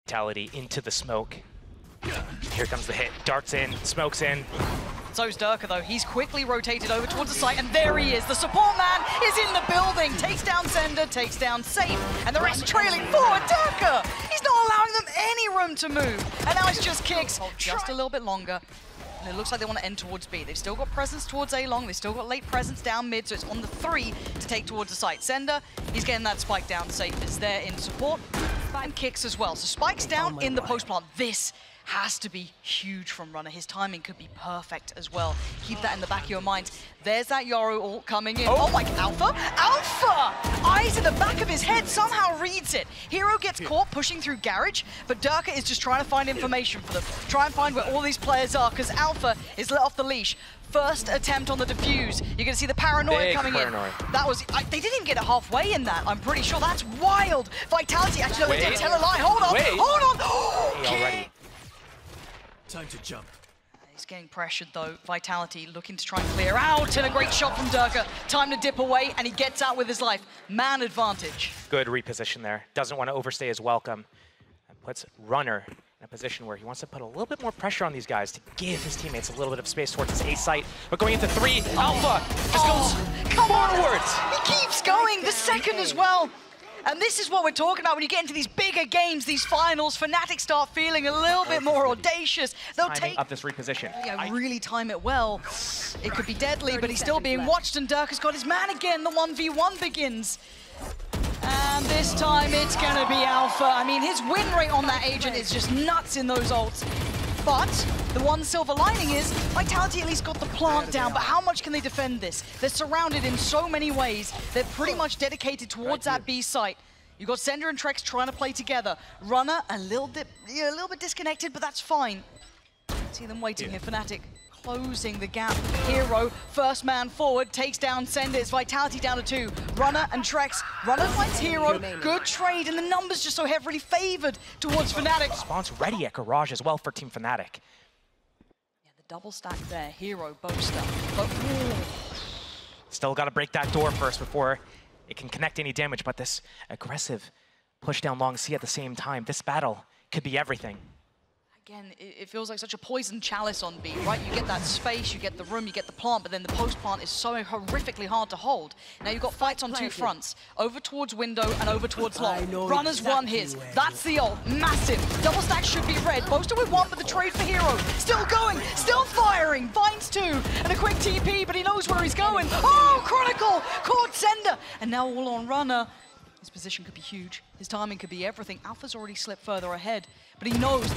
Vitality into the smoke. Here comes the hit. Darts in, smokes in. So's Derke though. He's quickly rotated over towards the site, and there he is. The support man is in the building. Takes down ceNder, takes down Sayf, and the rest trailing forward. Derke! He's not allowing them any room to move. And now it's just kicks. Just a little bit longer. And it looks like they want to end towards B. They've still got presence towards A long. They've still got late presence down mid, so it's on the 3 to take towards the site. ceNder, he's getting that spike down. Sayf is there in support. And kicks as well. So spikes down in the post plant. This has to be huge from Runner. His timing could be perfect as well. Keep that in the back of your mind. There's that Yoro ult coming in. Oh my, Alpha? Alpha! Eyes in the back of his head, somehow reads it. Hiro gets caught pushing through Garage, but Derke is just trying to find information for them. Try and find where all these players are, because Alpha is let off the leash. First attempt on the defuse. You're going to see the paranoia coming in. That was, they didn't even get it halfway in that. I'm pretty sure that's wild. Vitality, actually, no, they didn't tell a lie. Hold on, hold on. Oh, already. Time to jump. He's getting pressured though. Vitality looking to try and clear out, and a great shot from Derke. Time to dip away, and he gets out with his life. Man advantage. Good reposition there. Doesn't want to overstay his welcome. And puts Runner in a position where he wants to put a little bit more pressure on these guys to give his teammates a little bit of space towards his A site. But going into 3, Alpha just goes forwards. He keeps going, the second as well. And this is what we're talking about when you get into these bigger games, these finals. FNATIC start feeling a little bit more audacious. They'll take up this reposition. Yeah, really time it well. It could be deadly, but he's still being watched, and Derke's got his man again. The 1v1 begins. And this time it's gonna be Alpha. I mean, his win rate on that agent is just nuts in those ults. But the one silver lining is Vitality at least got the plant down, but how much can they defend this? They're surrounded in so many ways. They're pretty much dedicated towards that B site. You've got ceNder and trexx trying to play together. Runner a little bit disconnected, but that's fine. See them waiting here. FNATIC closing the gap. Hiro, first man forward, takes down ceNder. It's Vitality down to 2. Runner and trexx. Runner finds Hiro. Good trade, and the numbers just so heavily favored towards FNATIC. Response ready at Garage as well for Team FNATIC. Yeah, the double stack there. Hiro, Boaster. But, still got to break that door first before it can connect any damage, but this aggressive push down long C at the same time, this battle could be everything. Again, it feels like such a poison chalice on B, right? You get that space, you get the room, you get the plant, but then the post plant is so horrifically hard to hold. Now you've got fights on 2 fronts, over towards window and over towards long. Runner's won his. That's the ult. Massive. Double stack should be red. Boaster with 1, but the trade for Hiro. Still going, still firing. Finds 2, and a quick TP, but he knows where he's going. Oh, Chronicle caught ceNder, and now all on Runner. His position could be huge. His timing could be everything. Alpha's already slipped further ahead, but he knows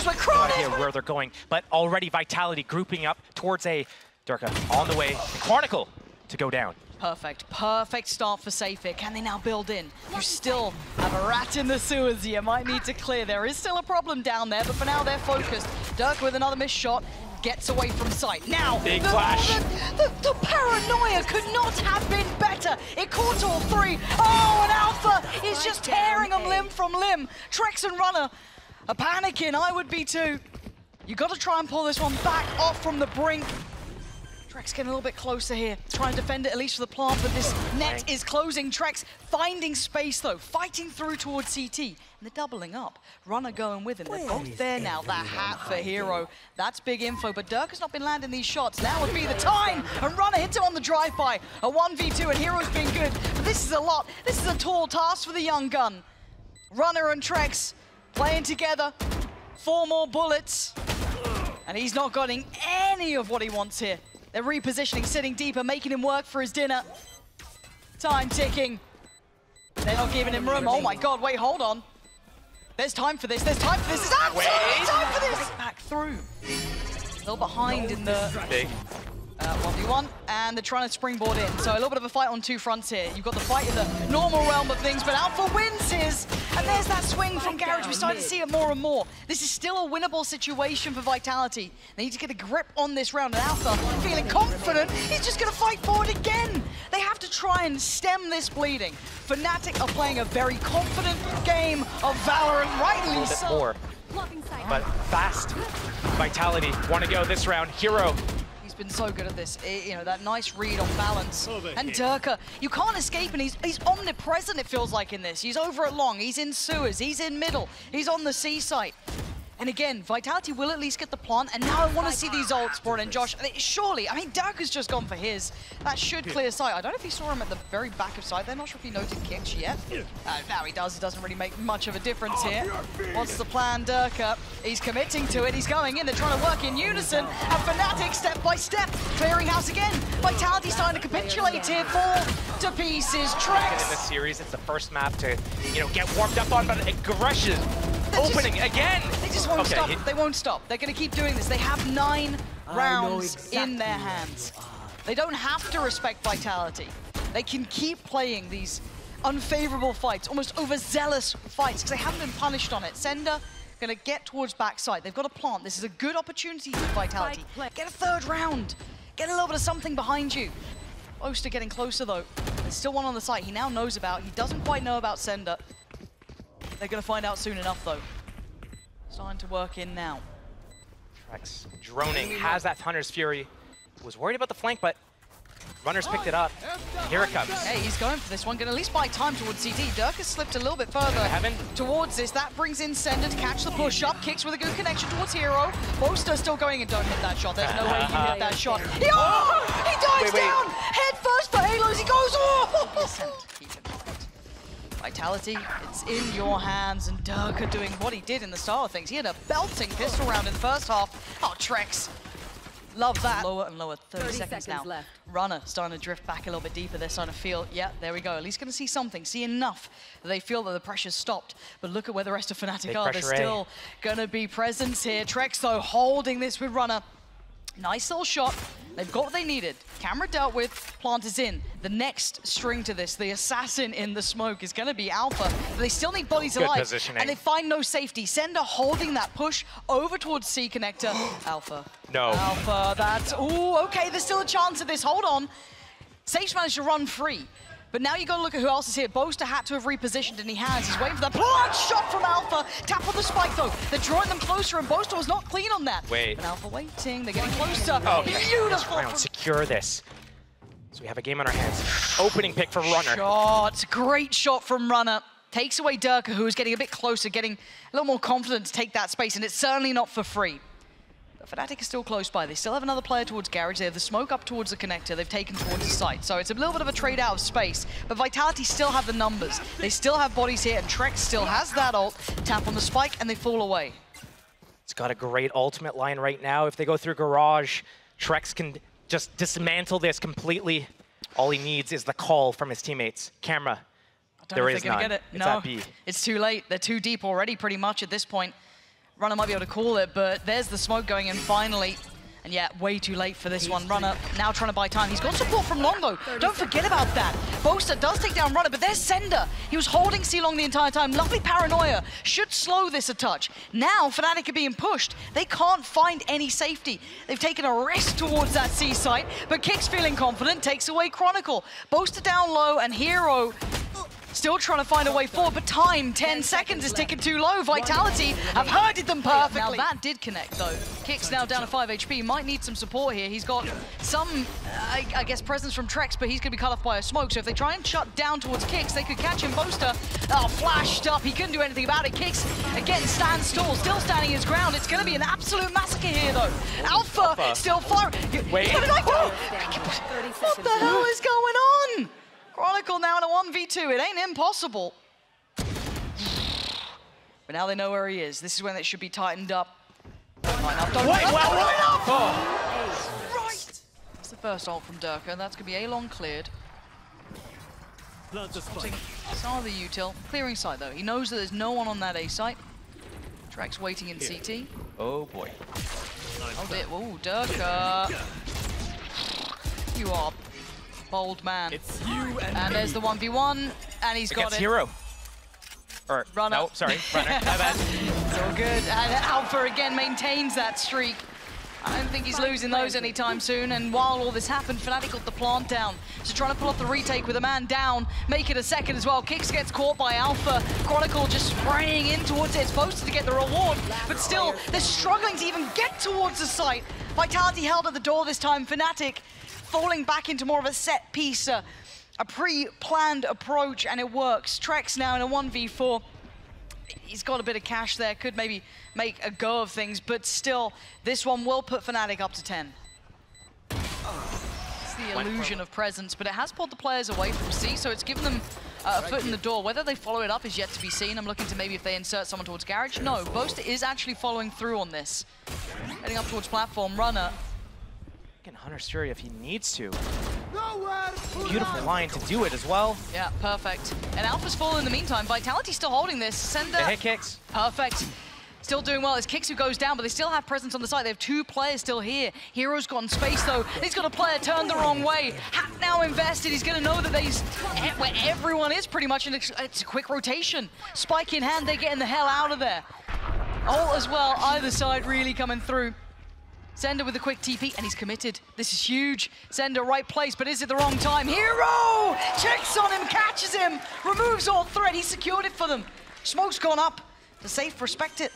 where Cron is. Where they're going, but already Vitality grouping up towards a Derke on the way. Chronicle to go down. Perfect start for Sayf here. Can they now build in? You still have a rat in the sewers you might need to clear. There is still a problem down there, but for now they're focused. Derke with another missed shot. Gets away from sight. Now, big flash. The paranoia could not have been better. It caught all 3. Oh, and Alpha is just tearing them limb from limb. Trexx and Runner are panicking. I would be too. You got to try and pull this one back off from the brink. Trexx getting a little bit closer here. Trying to defend it at least for the plant, but this net is closing. Trexx finding space though, fighting through towards CT. And they're doubling up. Runner going with him. They're both there now. That hat for Hiro. That's big info, but Derke's not been landing these shots. Now would be the time. And Runner hits him on the drive-by. A 1v2, and Hiro's been good. But this is a lot. This is a tall task for the young gun. Runner and Trexx playing together. 4 more bullets. And he's not getting any of what he wants here. They're repositioning, sitting deeper, making him work for his dinner. Time ticking. They're not giving him room. Oh my God, wait, hold on. There's time for this, there's time for this, there's absolutely time for this! Back through. A little behind in the big 1v1, and they're trying to springboard in. So a little bit of a fight on 2 fronts here. You've got the fight in the normal realm of things, but Alpha wins his, and there's that swing from Garage. We're starting to see it more and more. This is still a winnable situation for Vitality. They need to get a grip on this round, and Alpha, feeling confident, he's just gonna fight forward again. They have to try and stem this bleeding. FNATIC are playing a very confident game of Valorant, rightly so. More, but fast. Vitality want to go this round. Hiro been so good at this. You know, that nice read on balance. And Derke, you can't escape, and he's omnipresent, it feels like, in this. He's over at long, he's in sewers, he's in middle, he's on the C site. And again, Vitality will at least get the plant, and now I want to see these ults brought in, Josh. Surely, I mean, Derke's just gone for his. That should clear sight. I don't know if he saw him at the very back of sight. They're not sure if he noted kicks yet. Now he does. It doesn't really make much of a difference here. What's the plan, Derke? He's committing to it. He's going in. They're trying to work in unison. And FNATIC, step by step, clearing house again. Vitality starting to capitulate here. Fall to pieces. trexx. In this series, it's the first map to, you know, get warmed up on, but aggression. Opening again. They just won't stop. They won't stop. They're going to keep doing this. They have 9 rounds in their hands. They don't have to respect Vitality. They can keep playing these unfavorable fights, almost overzealous fights, because they haven't been punished on it. ceNder going to get towards backside. They've got a plant. This is a good opportunity for Vitality. Get a 3rd round. Get a little bit of something behind you. Boaster getting closer, though. There's still one on the site he now knows about. He doesn't quite know about ceNder. They're going to find out soon enough, though. Starting to work in now. trexx droning, has that Hunter's Fury. Was worried about the flank, but Runner's picked it up. Here it comes. Hey, he's going for this one. Going to at least buy time towards CT. Derke has slipped a little bit further towards this. That brings in ceNder to catch the push up. Kicks with a good connection towards Hiro. Boaster still going and don't hit that shot. There's no way you can hit that shot. He dives down! Head first for Halos. He goes, oh! Vitality, it's in your hands, and Derke doing what he did in the start of things. He had a belting pistol round in the first half. Oh, trexx. Love that. Lower and lower, 30 seconds now. Left. Runner starting to drift back a little bit deeper. They're starting to feel, yeah, there we go. At least going to see something, see enough that they feel that the pressure's stopped. But look at where the rest of FNATIC are. There's still going to be presence here. trexx, though, holding this with Runner. Nice little shot. They've got what they needed. Camera dealt with, plant is in. The next string to this, the assassin in the smoke, is going to be Alpha. But they still need bodies alive, and they find no safety. ceNder holding that push over towards C connector. Alpha. No. Alpha, that's, ooh, okay, there's still a chance of this. Hold on. Sayf managed to run free. But now you got to look at who else is here. Boaster had to have repositioned, and he has. He's waiting for that plant shot from Alpha. Tap on the spike, though. They're drawing them closer, and Boaster was not clean on that. But Alpha waiting. They're getting closer. Oh, beautiful. Secure this. So we have a game on our hands. Opening pick for Runner. Shot. Great shot from Runner. Takes away Derke, who is getting a bit closer, getting a little more confident to take that space, and it's certainly not for free. FNATIC is still close by. They still have another player towards Garage. They have the smoke up towards the connector. They've taken towards the site. So it's a little bit of a trade out of space. But Vitality still have the numbers. They still have bodies here, and trexx still has that ult. Tap on the spike, and they fall away. It's got a great ultimate line right now. If they go through Garage, trexx can just dismantle this completely. All he needs is the call from his teammates. Camera. There is none. It's at B. It's too late. They're too deep already, pretty much, at this point. Runner might be able to call it, but there's the smoke going in finally. And yeah, way too late for this one. Runner now trying to buy time. He's got support from Long, though. Don't forget about that. Boaster does take down Runner, but there's ceNder. He was holding C-Long the entire time. Lovely paranoia. Should slow this a touch. Now, FNATIC are being pushed. They can't find any safety. They've taken a risk towards that C site, but Kick's feeling confident, takes away Chronicle. Boaster down low, and Hiro still trying to find a way forward, but time, 10 seconds is ticking too low. Vitality have herded them perfectly. Now that did connect, though. Kick's now down to 5 HP. Might need some support here. He's got some, I guess, presence from trexx, but he's going to be cut off by a smoke. So if they try and shut down towards Kicks, they could catch him. Boaster, flashed up. He couldn't do anything about it. Kicks, again, stands tall, still standing his ground. It's going to be an absolute massacre here, though. Alpha still firing. Wait. What the hell is going on? Chronicle now in a 1v2. It ain't impossible. But now they know where he is. This is when it should be tightened up. Right. That's the first ult from Derke. That's going to be A-Long cleared. Start of the util. Clearing site, though. He knows that there's no one on that A site. trexx waiting in CT. Oh, boy. Oh, dear. Oh, Derke. You are bold man. It's you and there's the 1v1, and he's got it. Hiro. Or, Runner. No, sorry, Runner. My bad. It's all good. And Alpha again maintains that streak. I don't think he's losing those anytime soon. And while all this happened, FNATIC got the plant down. So trying to pull off the retake with a man down, make it a second as well. Kicks gets caught by Alpha. Chronicle just spraying in towards it. It's supposed to get the reward, but still, they're struggling to even get towards the site. Vitality held at the door this time. FNATIC falling back into more of a set piece, a pre-planned approach, and it works. trexx now in a 1v4. He's got a bit of cash there, could maybe make a go of things, but still, this one will put FNATIC up to 10. It's the illusion of presence, but it has pulled the players away from C, so it's given them a foot in the door. Whether they follow it up is yet to be seen. I'm looking to maybe if they insert someone towards garage. No, Boaster is actually following through on this. Heading up towards platform, runner. Can Hunter Fury if he needs to. Beautiful line to do it as well. Yeah, perfect. And Alpha's fallen in the meantime. Vitality still holding this. ceNder. The hit kicks. Perfect. Still doing well. It's Kicks who goes down, but they still have presence on the side. They have 2 players still here. Hiro's got in space, though. He's got a player turned the wrong way. Hat now invested. He's going to know that where everyone is pretty much. It's a quick rotation. Spike in hand, they're getting the hell out of there. Ult as well. Either side really coming through. ceNder with a quick TP, and he's committed. This is huge. ceNder right place, but is it the wrong time? Hiro! Checks on him, catches him, removes all threat. He secured it for them. Smoke's gone up. The Sayf respect it.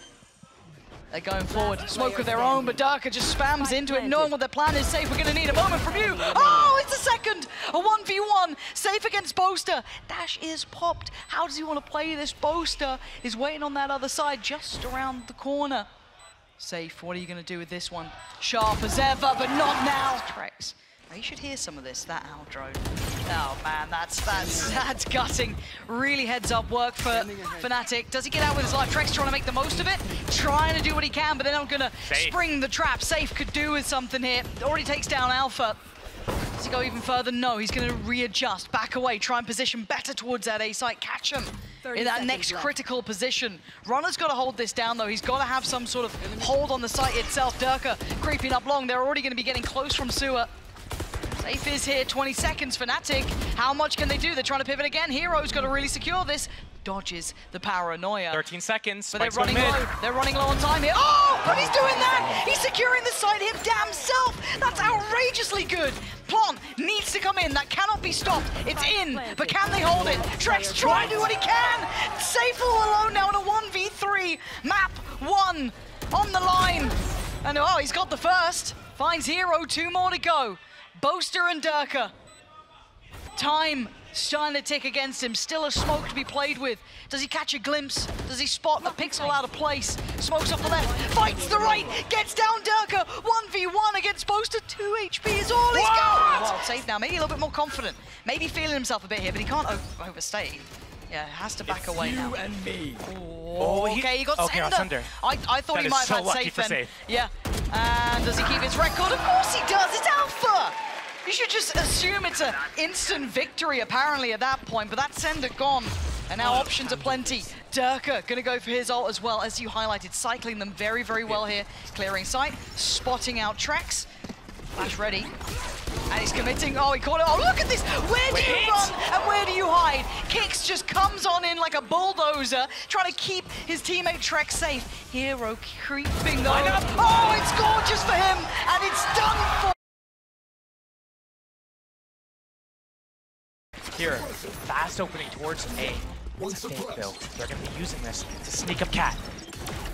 They're going forward. Smoke of their own, but Derke just spams into it, knowing what their plan is. Sayf, we're going to need a moment from you. Oh, it's a second. A 1v1. Sayf against Boaster. Dash is popped. How does he want to play this? Boaster is waiting on that other side, just around the corner. Sayf, what are you going to do with this one? Sharp as ever, but not now. trexx. Now you should hear some of this, that outro. Oh man, that's gutting. Really heads up work for FNATIC. Does he get out with his life? trexx trying to make the most of it, trying to do what he can, but they're not gonna spring the trap. Sayf could do with something here. Already takes down Alpha. Does he go even further? No, he's gonna readjust, back away, try and position better towards that A site, catch him in that next critical position. Runner's got to hold this down though. He's got to have some sort of hold on the site itself. Derke creeping up long. They're already gonna be getting close from sewer. Sayf is here, 20 seconds, FNATIC. How much can they do? They're trying to pivot again. Hiro's got to really secure this. Dodges the paranoia. 13 seconds. But they're running low. They're running low on time here. Oh, but he's doing that. He's securing the side him damn self. That's outrageously good. Plant needs to come in. That cannot be stopped. It's in, but can they hold it? trexx trying to do what he can. Sayf all alone now in a 1v3. Map 1 on the line. And oh, he's got the first. Finds Hiro, 2 more to go. Boaster and Derke. Time starting to tick against him. Still a smoke to be played with. Does he catch a glimpse? Does he spot a pixel out of place? Smokes off the left, fights the right, gets down Derke. 1v1 against Boaster. 2 HP is all he's got. Well, Sayf now, maybe a little bit more confident. Maybe feeling himself a bit here, but he can't overstay. Yeah, has to back away now. You and me. Oh, okay, he got ceNder. I thought he might have had Sayf then. Yeah. And does he keep his record? Of course he does. It's Alpha. You should just assume it's an instant victory, apparently, at that point. But that's ceNder gone. And now options are plenty. Derke gonna go for his ult as well, as you highlighted, cycling them very, very well here. Clearing sight, spotting out trexx. Flash ready. And he's committing. Oh, he caught it. Oh, look at this. Where do you run and where do you hide? Kicks just comes on in like a bulldozer, trying to keep his teammate trexx safe. Hiro creeping though. Oh, it's gorgeous for him. And it's done for. Here, fast opening towards A. Mistake though. They're going to be using this to sneak up Cat.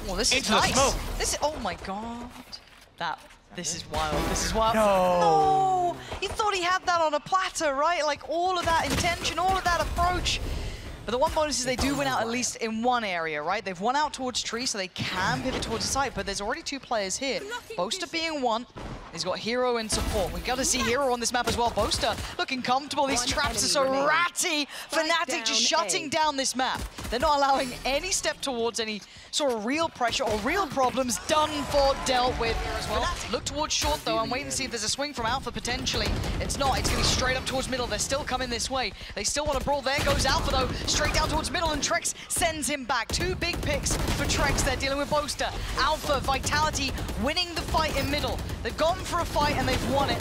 Oh, this is nice. This is, oh my god. This is wild. This is wild. No. He thought he had that on a platter, right? Like all of that intention, all of that approach. But the one bonus is they do win out at least in one area, right? They've won out towards tree, so they can pivot towards the site, but there's already 2 players here. Boaster being one. He's got Hiro in support. We've got to see Hiro on this map as well. Boaster looking comfortable. These traps are so ratty. FNATIC just shutting down this map. They're not allowing any step towards any sort of real pressure or real problems. Done for, dealt with here as well. Look towards short though. I'm waiting to see if there's a swing from Alpha potentially. It's not. It's going to be straight up towards middle. They're still coming this way. They still want to brawl. There goes Alpha though. Straight down towards middle, and trexx sends him back. 2 big picks for trexx. They're dealing with Boaster. Alpha, Vitality winning the fight in middle. They've gone for a fight and they've won it.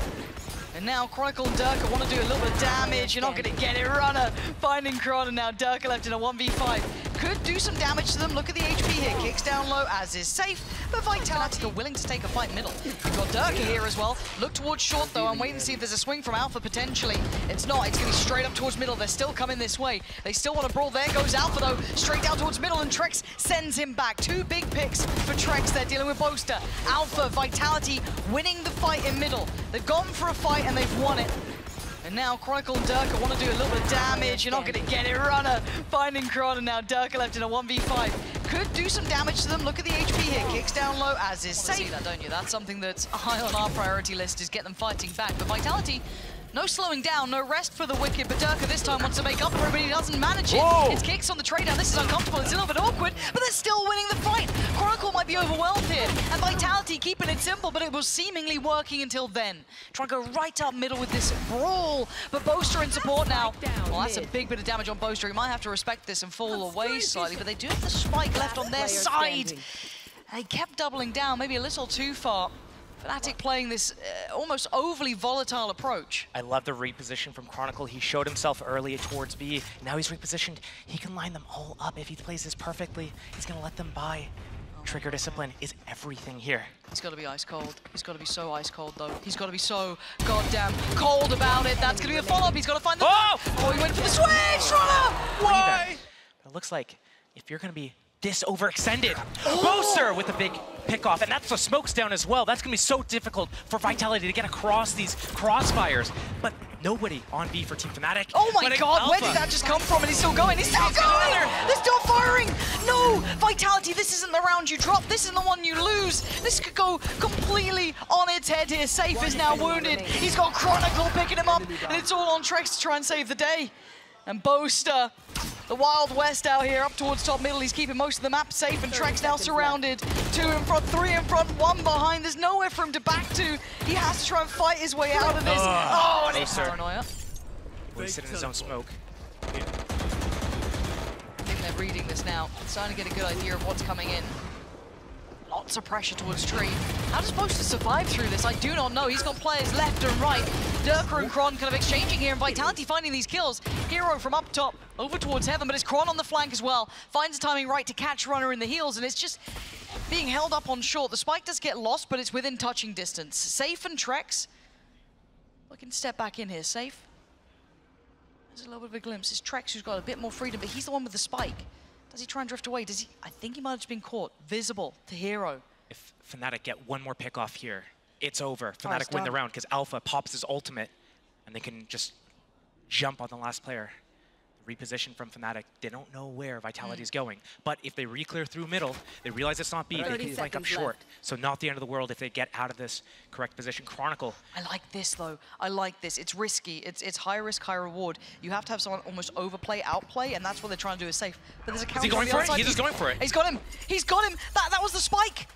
And now Chronicle and Derke want to do a little bit of damage. You're not going to get it. Runner finding Cron, and now Derke left in a 1v5. could do some damage to them. Look at the HP here. Kicks down low, as is Sayf. But FNATIC are willing to take a fight middle. We've got Derke here as well. Look towards short, though. I'm waiting to see if there's a swing from Alpha, potentially. It's not. It's going to be straight up towards middle. They're still coming this way. They still want to brawl. There goes Alpha, though. Straight down towards middle, and trexx sends him back. Two big picks for trexx. They're dealing with Boaster. Alpha, Vitality winning the fight in middle. They've gone for a fight, and they've won it. And now Chronicle and Derke want to do a little bit of damage. You're not going to get it, Runner. Finding Chron, and now Derke left in a 1v5. Could do some damage to them. Look at the HP here. Kicks down low, as is Sayf. See that, don't you? That's something that's high on our priority list, is get them fighting back. But Vitality, no slowing down, no rest for the Wicked. But Derke this time wants to make up for it, but he doesn't manage it. Whoa. It's kicks on the trade down. This is uncomfortable. It's a little bit awkward, but they're still winning the fight. Chronicle might be overwhelmed here, and Vitality keeping it simple, but it was seemingly working until then. Trying to go right up middle with this brawl, but Boaster in support now. Well, that's a big bit of damage on Boaster. He might have to respect this and fall away slightly, but they do have the spike left on their side. They kept doubling down, maybe a little too far. FNATIC playing this almost overly volatile approach. I love the reposition from Chronicle. He showed himself early towards B. Now he's repositioned. He can line them all up. If he plays this perfectly, he's going to let them buy. Trigger discipline is everything here. He's got to be ice cold. He's got to be so ice cold, though. He's got to be so goddamn cold about it. That's going to be a follow-up. He's got to find the... Oh, he went for the switch! Runner! Why? But it looks like if you're going to be this overextended, Boaster with a big pick-off, and that's the smokes down as well. That's going to be so difficult for Vitality to get across these crossfires. But nobody on B for Team FNATIC. Oh my god, where did that just come from? And he's still going, he's still going! They're still firing! No! Vitality, this isn't the round you drop, this isn't the one you lose. This could go completely on its head here. Sayf is now wounded. He's got Chronicle picking him up, and it's all on trexx to try and save the day. And Boaster, the Wild West out here, up towards top middle. He's keeping most of the map safe, and trexx now surrounded. 2 in front, 3 in front, 1 behind. There's nowhere for him to back to. He has to try and fight his way out of this. Oh, and he's paranoia. Wasted in his own smoke. I think they're reading this now. Starting to get a good idea of what's coming in. Lots of pressure towards Tree. How does Boaster survive through this? I do not know. He's got players left and right. Derke and Chron kind of exchanging here, and Vitality finding these kills. Hiro from up top, over towards Heaven, but it's Chron on the flank as well. Finds the timing right to catch Runner in the heels, and it's just being held up on short. The spike does get lost, but it's within touching distance. Sayf and trexx looking to step back in here. Sayf. There's a little bit of a glimpse. It's trexx who's got a bit more freedom, but he's the one with the spike. Does he try and drift away? Does he? I think he might have just been caught. Visible to Hiro. If FNATIC get one more pick off here, it's over. FNATIC win the round because Alpha pops his ultimate and they can just jump on the last player. Reposition from FNATIC. They don't know where Vitality is going. But if they re-clear through middle, they realize it's not B, they can flank up short. So not the end of the world if they get out of this correct position. Chronicle. I like this, though. I like this. It's risky. It's high risk, high reward. You have to have someone almost overplay, outplay, and that's what they're trying to do is safe. But there's a counter. Is he going for it? He's just going for it. He's got him. He's got him. That was the spike.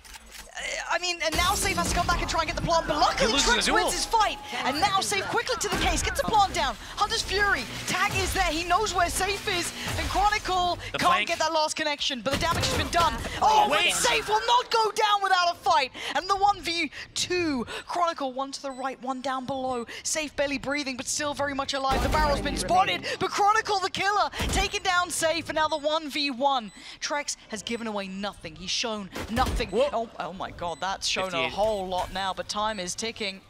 I mean, and now Sayf has to come back and try and get the plant, but luckily trexx wins his fight. And now Sayf quickly to the case, gets the plant down. Hunter's Fury, tag is there, he knows where Sayf is, and Chronicle can't get that last connection, but the damage has been done. Oh, but Sayf will not go down without a fight. And the 1v2, Chronicle, one to the right, one down below. Sayf barely breathing, but still very much alive. The barrel's been spotted, but Chronicle, the killer, taking down Sayf, and now the 1v1. Trexx has given away nothing. He's shown nothing. Oh my god, that's shown 58. A whole lot now, but time is ticking.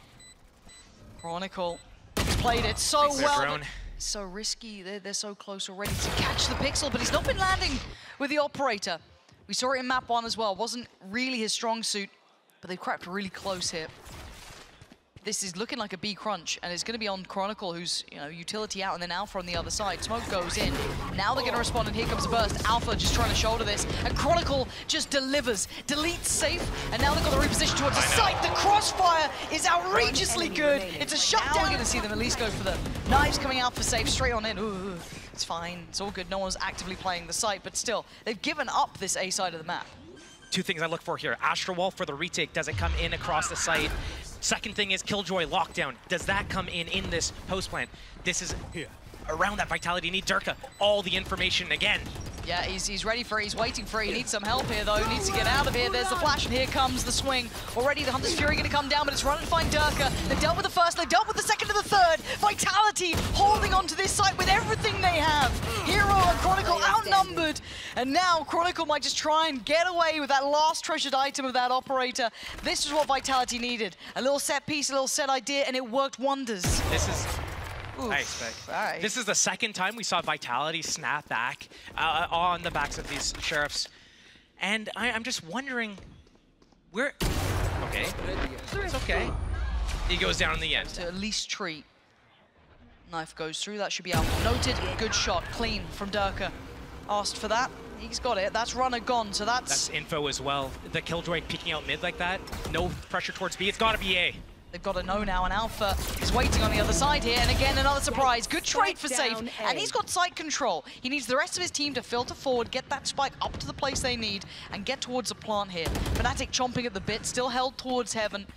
Chronicle played it so well. So risky, they're so close already to catch the pixel, but he's not been landing with the operator. We saw it in map 1 as well. Wasn't really his strong suit, but they've crept really close here. This is looking like a B crunch, and it's going to be on Chronicle, who's, you know, utility out, and then Alpha on the other side. Smoke goes in. Now they're going to respond, and here comes a burst. Alpha just trying to shoulder this, and Chronicle just delivers. Deletes Sayf, and now they've got the reposition towards the site. The crossfire is outrageously good. It's a shutdown. We're going to see them at least go for the knives coming out for Sayf, straight on in. Ooh, it's fine. It's all good. No one's actively playing the site, but still, they've given up this A side of the map. Two things I look for here. Astral Wall for the retake. Does it come in across the site? Second thing is Killjoy lockdown. Does that come in this post plant? This is around that Vitality. You need Derke. All the information again. Yeah, he's ready for it. He's waiting for it. He needs some help here, though. He needs to get out of here. There's the flash, and here comes the swing. Already, the Hunter's Fury going to come down, but it's run and find Derke. They've dealt with the first, they've dealt with the second and the third. Vitality holding on to this site with everything they have. Hiro and Chronicle outnumbered, And now Chronicle might just try and get away with that last treasured item of that operator. This is what Vitality needed. A little set piece, a little set idea, and it worked wonders. This is... Oof. Nice, but right. This is the second time we saw Vitality snap back on the backs of these Sheriffs. And I'm just wondering, where... Okay, it's okay. He goes down in the end. To at least treat. Knife goes through, that should be out. Noted, good shot, clean from Derke. Asked for that, he's got it. That's runner gone, so that's info as well. The Killjoy peeking out mid like that, no pressure towards B, it's gotta be A. They've got to know now, and Alpha is waiting on the other side here, and again, another surprise. Good trade for Sayf, and he's got site control. He needs the rest of his team to filter forward, get that spike up to the place they need, and get towards the plant here. FNATIC chomping at the bit, still held towards heaven,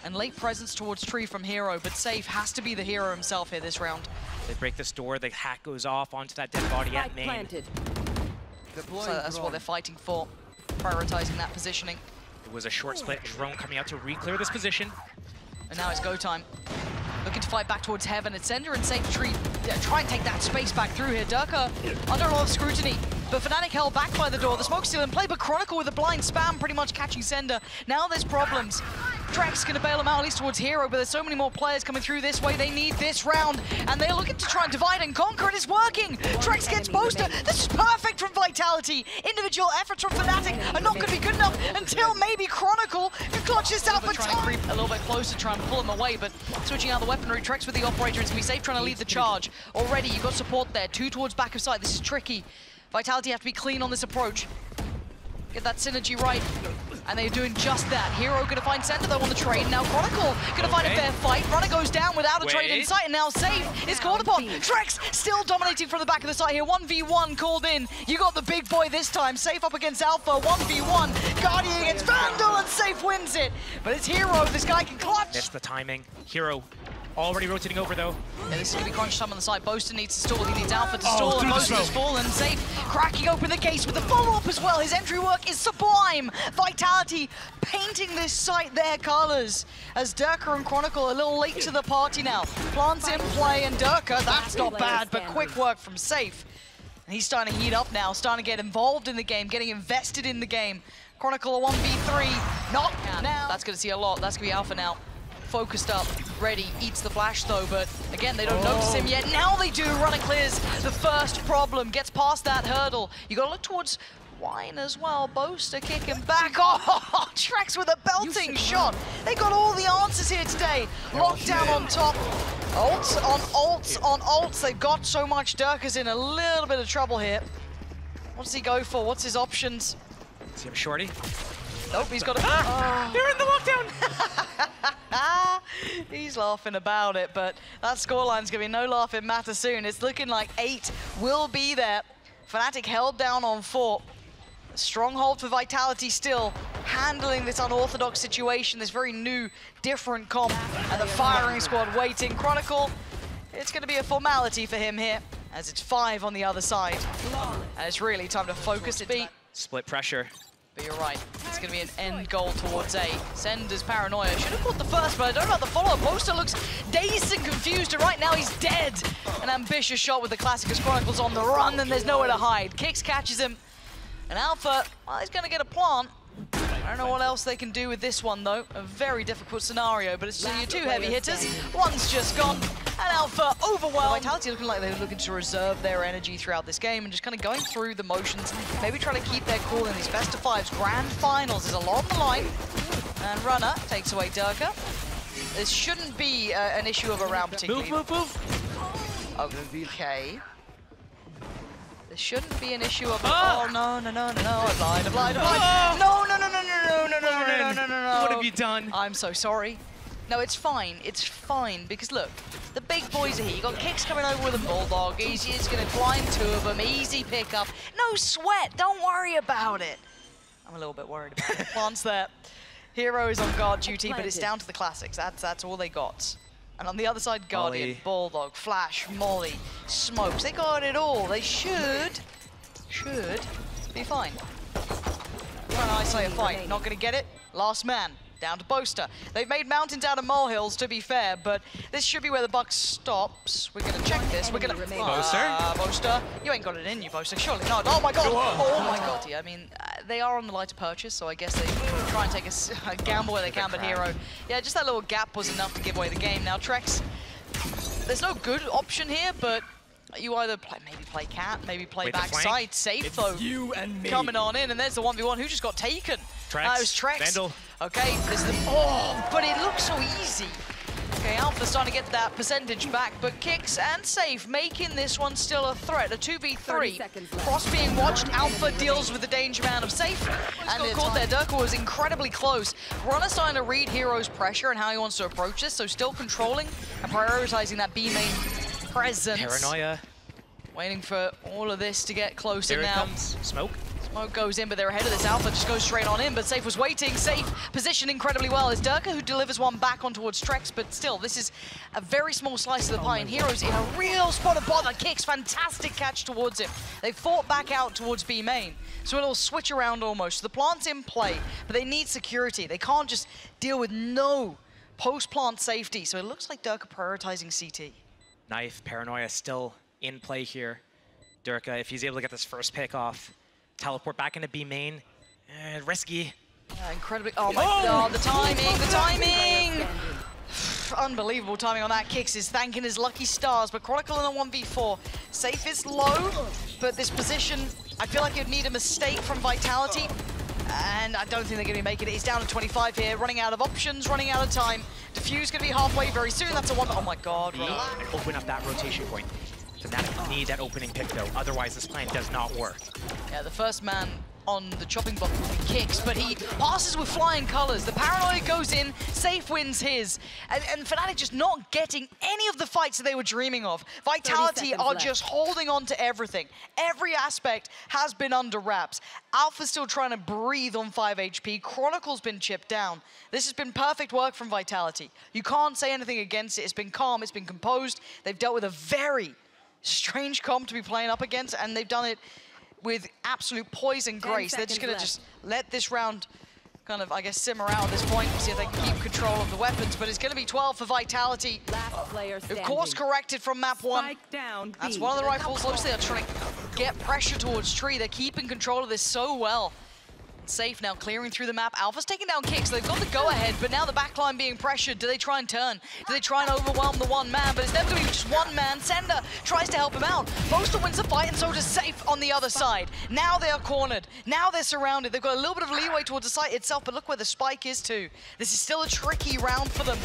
and late presence towards tree from Hiro, but Sayf has to be the hero himself here this round. They break this door, the hack goes off onto that dead body at main. So that's what they're fighting for, prioritizing that positioning. It was a short split, drone coming out to re-clear this position. And now it's go time. Looking to fight back towards heaven. It's ceNder and Sayf tree. Try and take that space back through here. Derke under a lot of scrutiny. But FNATIC held back by the door. The smoke's still in play, but Chronicle with a blind spam pretty much catching ceNder. Now there's problems. trexx gonna bail him out at least towards Hiro, but there's so many more players coming through this way. They need this round, and they're looking to try and divide and conquer, and it's working. trexx gets Boaster. This is perfect from Vitality. Individual efforts from FNATIC are not gonna be good enough until maybe Chronicle can clutch this out for time. Creep a little bit closer, trying to pull him away, but switching out the weaponry. trexx with the operator. It's gonna be Sayf trying to lead the charge. Already, you've got support there. Two towards back of sight. This is tricky. Vitality have to be clean on this approach. Get that synergy right. And they're doing just that. Hiro gonna find ceNder though on the trade. Now Chronicle gonna find a fair fight. Runner goes down without a trade in sight, and now Sayf is called upon. trexx still dominating from the back of the site here. 1v1 called in. You got the big boy this time. Sayf up against Alpha. 1v1. Guardian against Vandal, and Sayf wins it. But it's Hiro. This guy can clutch. Missed the timing. Hiro already rotating over though. Yeah, this is gonna be crunch time on the side. Boaster needs to stall. He needs Alpha to stall, and Boaster's fallen. Sayf cracking open the case with the follow-up as well. His entry work is sublime. Vitality painting this site their colors as Derke and Chronicle a little late to the party now. Plants in play, and Derke, that's not bad, but quick work from Sayf. And he's starting to heat up now, starting to get involved in the game, getting invested in the game. Chronicle a 1v3, not now. That's gonna see a lot. That's gonna be Alpha now. Focused up, ready, eats the flash though, but again, they don't notice him yet. Now they do. Runner clears the first problem, gets past that hurdle. You gotta look towards Wine as well. Boaster kicking back. Oh, trexx with a belting shot. They got all the answers here today. Lockdown on top. Ults on ults on ults. They've got so much. Derke's in a little bit of trouble here. What does he go for? What's his options? See him shorty? Nope, he's got a... They're in the lockdown! He's laughing about it, but that scoreline's going to be no laughing matter soon. It's looking like 8 will be there. FNATIC held down on 4. A stronghold for Vitality still, handling this unorthodox situation, this very new, different comp, and the firing squad waiting. Chronicle, it's going to be a formality for him here, as it's 5 on the other side. And it's really time to focus it. Split pressure. But you're right, it's going to be an end goal towards A. ceNder's paranoia. Should have caught the first, but I don't know about the follow-up. Boaster looks dazed and confused, and right now he's dead. An ambitious shot with the classic as Chronicle's on the run, and there's nowhere to hide. Kicks catches him, and Alpha, well, he's going to get a plant. I don't know what else they can do with this one, though. A very difficult scenario, but it's your 2 heavy hitters. One's just gone, and Alpha overwhelmed. Vitality looking like they're looking to reserve their energy throughout this game and just kind of going through the motions, maybe trying to keep their cool in these best-of-5s. Grand finals is a lot on the line, and Runner takes away Derke. This shouldn't be an issue of a round particularly. Move. Okay. This shouldn't be an issue of... Oh, no, I've lied. No. What have you done? I'm so sorry. No, it's fine, because look, the big boys are here. You got Kicks coming over with a Bulldog. He's gonna blind 2 of them, easy pickup. No sweat, don't worry about it. I'm a little bit worried about it. Plants there. Hiro is on guard duty, but it's down to the classics. That's all they got. And on the other side, Guardian, Molly. Bulldog, Flash, Molly, Smokes. They got it all. They should be fine. Trying to isolate a fight. Not going to get it. Last man. down to Boaster. They've made mountains out of molehills, to be fair, but this should be where the buck stops. We're gonna check this. We're gonna... Boaster? You ain't got it in you, Boaster. Surely not. Oh my god! Oh my god! Yeah, I mean, they are on the lighter purchase, so I guess they try and take a gamble where they can, but Hiro... Yeah, just that little gap was enough to give away the game. Now, trexx, there's no good option here, but you either maybe play cat, maybe play backside. Sayf, though, you and me. coming on in, and there's the 1v1. Who just got taken? Trexx. It was trexx. Vandal. Okay, there's the... Oh, but it looks so easy. Okay, Alpha's starting to get that percentage back, but Kicks and Sayf making this one still a threat, a 2v3. Cross being watched, Alpha deals with the danger man of Sayf, and got caught there. Derke was incredibly close. Runner starting to read Hiro's pressure and how he wants to approach this, so still controlling and prioritizing that B main presence. Paranoia. Waiting for all of this to get closer Here now. It comes. Smoke. Smoke goes in, but they're ahead of this. Alpha just goes straight on in, but Sayf was waiting. Sayf positioned incredibly well. It's Derke who delivers one back on towards trexx, but still, this is a very small slice of the pie, and Hiro's in a real spot of bother. Kicks, fantastic catch towards him. They fought back out towards B main, so a little switch around almost. The plant's in play, but they need security. They can't just deal with no post-plant safety, so it looks like Derke prioritizing CT. Knife, Paranoia still in play here. Derke, if he's able to get this first pick off, teleport back into B main. Risky. Yeah, incredibly. Oh my god, the timing! Unbelievable timing on that. Kicks is thanking his lucky stars, but Chronicle in a 1v4. Sayf is low, but this position, I feel like you'd need a mistake from Vitality, and I don't think they're going to be making it. He's down to 25 here, running out of options, running out of time. Diffuse going to be halfway very soon. That's a one. Oh my god. Open up that rotation point. FNATIC need that opening pick though, otherwise this plan does not work. Yeah, the first man on the chopping block will be Kicks, but he passes with flying colors. The Paranoia goes in, Sayf wins his, and FNATIC just not getting any of the fights that they were dreaming of. Vitality are just holding on to everything. Every aspect has been under wraps. Alpha's still trying to breathe on 5 HP. Chronicle's been chipped down. This has been perfect work from Vitality. You can't say anything against it. It's been calm, it's been composed. They've dealt with a very strange comp to be playing up against, and they've done it with absolute poise and grace. They're just going to just let this round kind of, I guess, simmer out at this point, see if they can keep control of the weapons, but it's going to be 12 for Vitality. Of course, corrected from map 1. That's one of the rifles. Obviously, they're trying to get pressure towards tree. They're keeping control of this so well. Sayf now clearing through the map. Alpha's taking down Kicks. They've got the go-ahead, but now the backline being pressured. Do they try and turn? Do they try and overwhelm the one man? But it's never going to be just one man. ceNder tries to help him out. Boaster wins the fight, and so does Sayf on the other side. Now they are cornered. Now they're surrounded. They've got a little bit of leeway towards the site itself, but look where the spike is too. This is still a tricky round for them.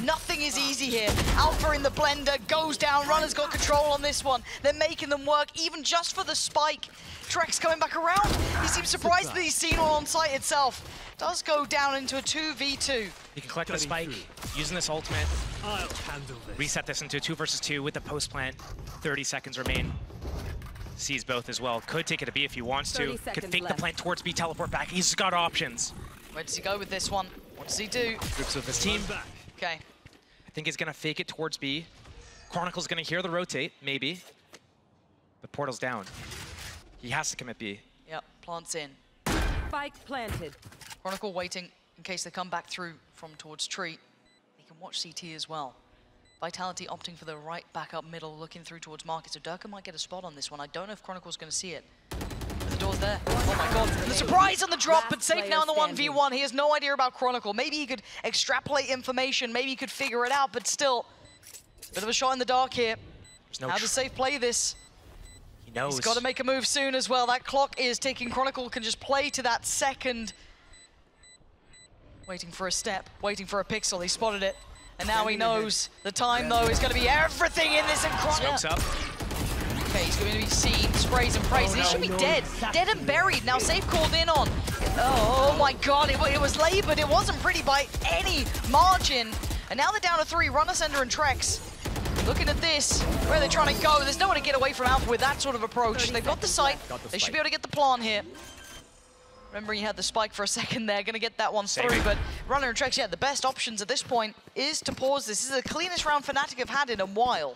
Nothing is easy here. Alpha in the blender goes down. Runner's got control on this one. They're making them work, even just for the spike. trexx coming back around. He seems surprised that he's seen one on site itself. Does go down into a 2v2. You can collect the spike using this ultimate. I'll handle this. Reset this into a 2 versus 2 with the post plant. 30 seconds remain. Sees both as well. Could take it to B if he wants to. Could fake the plant towards B, teleport back. He's got options. Where does he go with this one? What does he do? Groups with his team. Okay. I think he's gonna fake it towards B. Chronicle's gonna hear the rotate, maybe. The portal's down. He has to commit B. Yep, plants in. Spike planted. Chronicle waiting in case they come back through from towards tree. He can watch CT as well. Vitality opting for the right back up middle, looking through towards market. So Derke might get a spot on this one. I don't know if Chronicle's going to see it. But the door's there. Oh my god. And the surprise on the drop, but Sayf now in the 1v1. He has no idea about Chronicle. Maybe he could extrapolate information. Maybe he could figure it out, but still. Bit of a shot in the dark here. How does Sayf play this? He knows. He's got to make a move soon as well. That clock is ticking. Chronicle can just play to that second. Waiting for a step, waiting for a pixel. He spotted it. And now he knows the time, though, is going to be everything in this. Smokes up. Okay, he's going to be seen, sprays and prays. He should be dead. Dead and buried. Now Sayf called in on. Oh my god, it was labored. It wasn't pretty by any margin. And now they're down to 3. Runner, ceNder, and trexx. Looking at this, where are they trying to go? There's no one to get away from Alpha with that sort of approach. They've got the site. They should be able to get the plan here. Remember, he had the spike for a second there, gonna get that one through, but Runner and trexx, yeah, the best options at this point is to pause this. This is the cleanest round FNATIC have had in a while.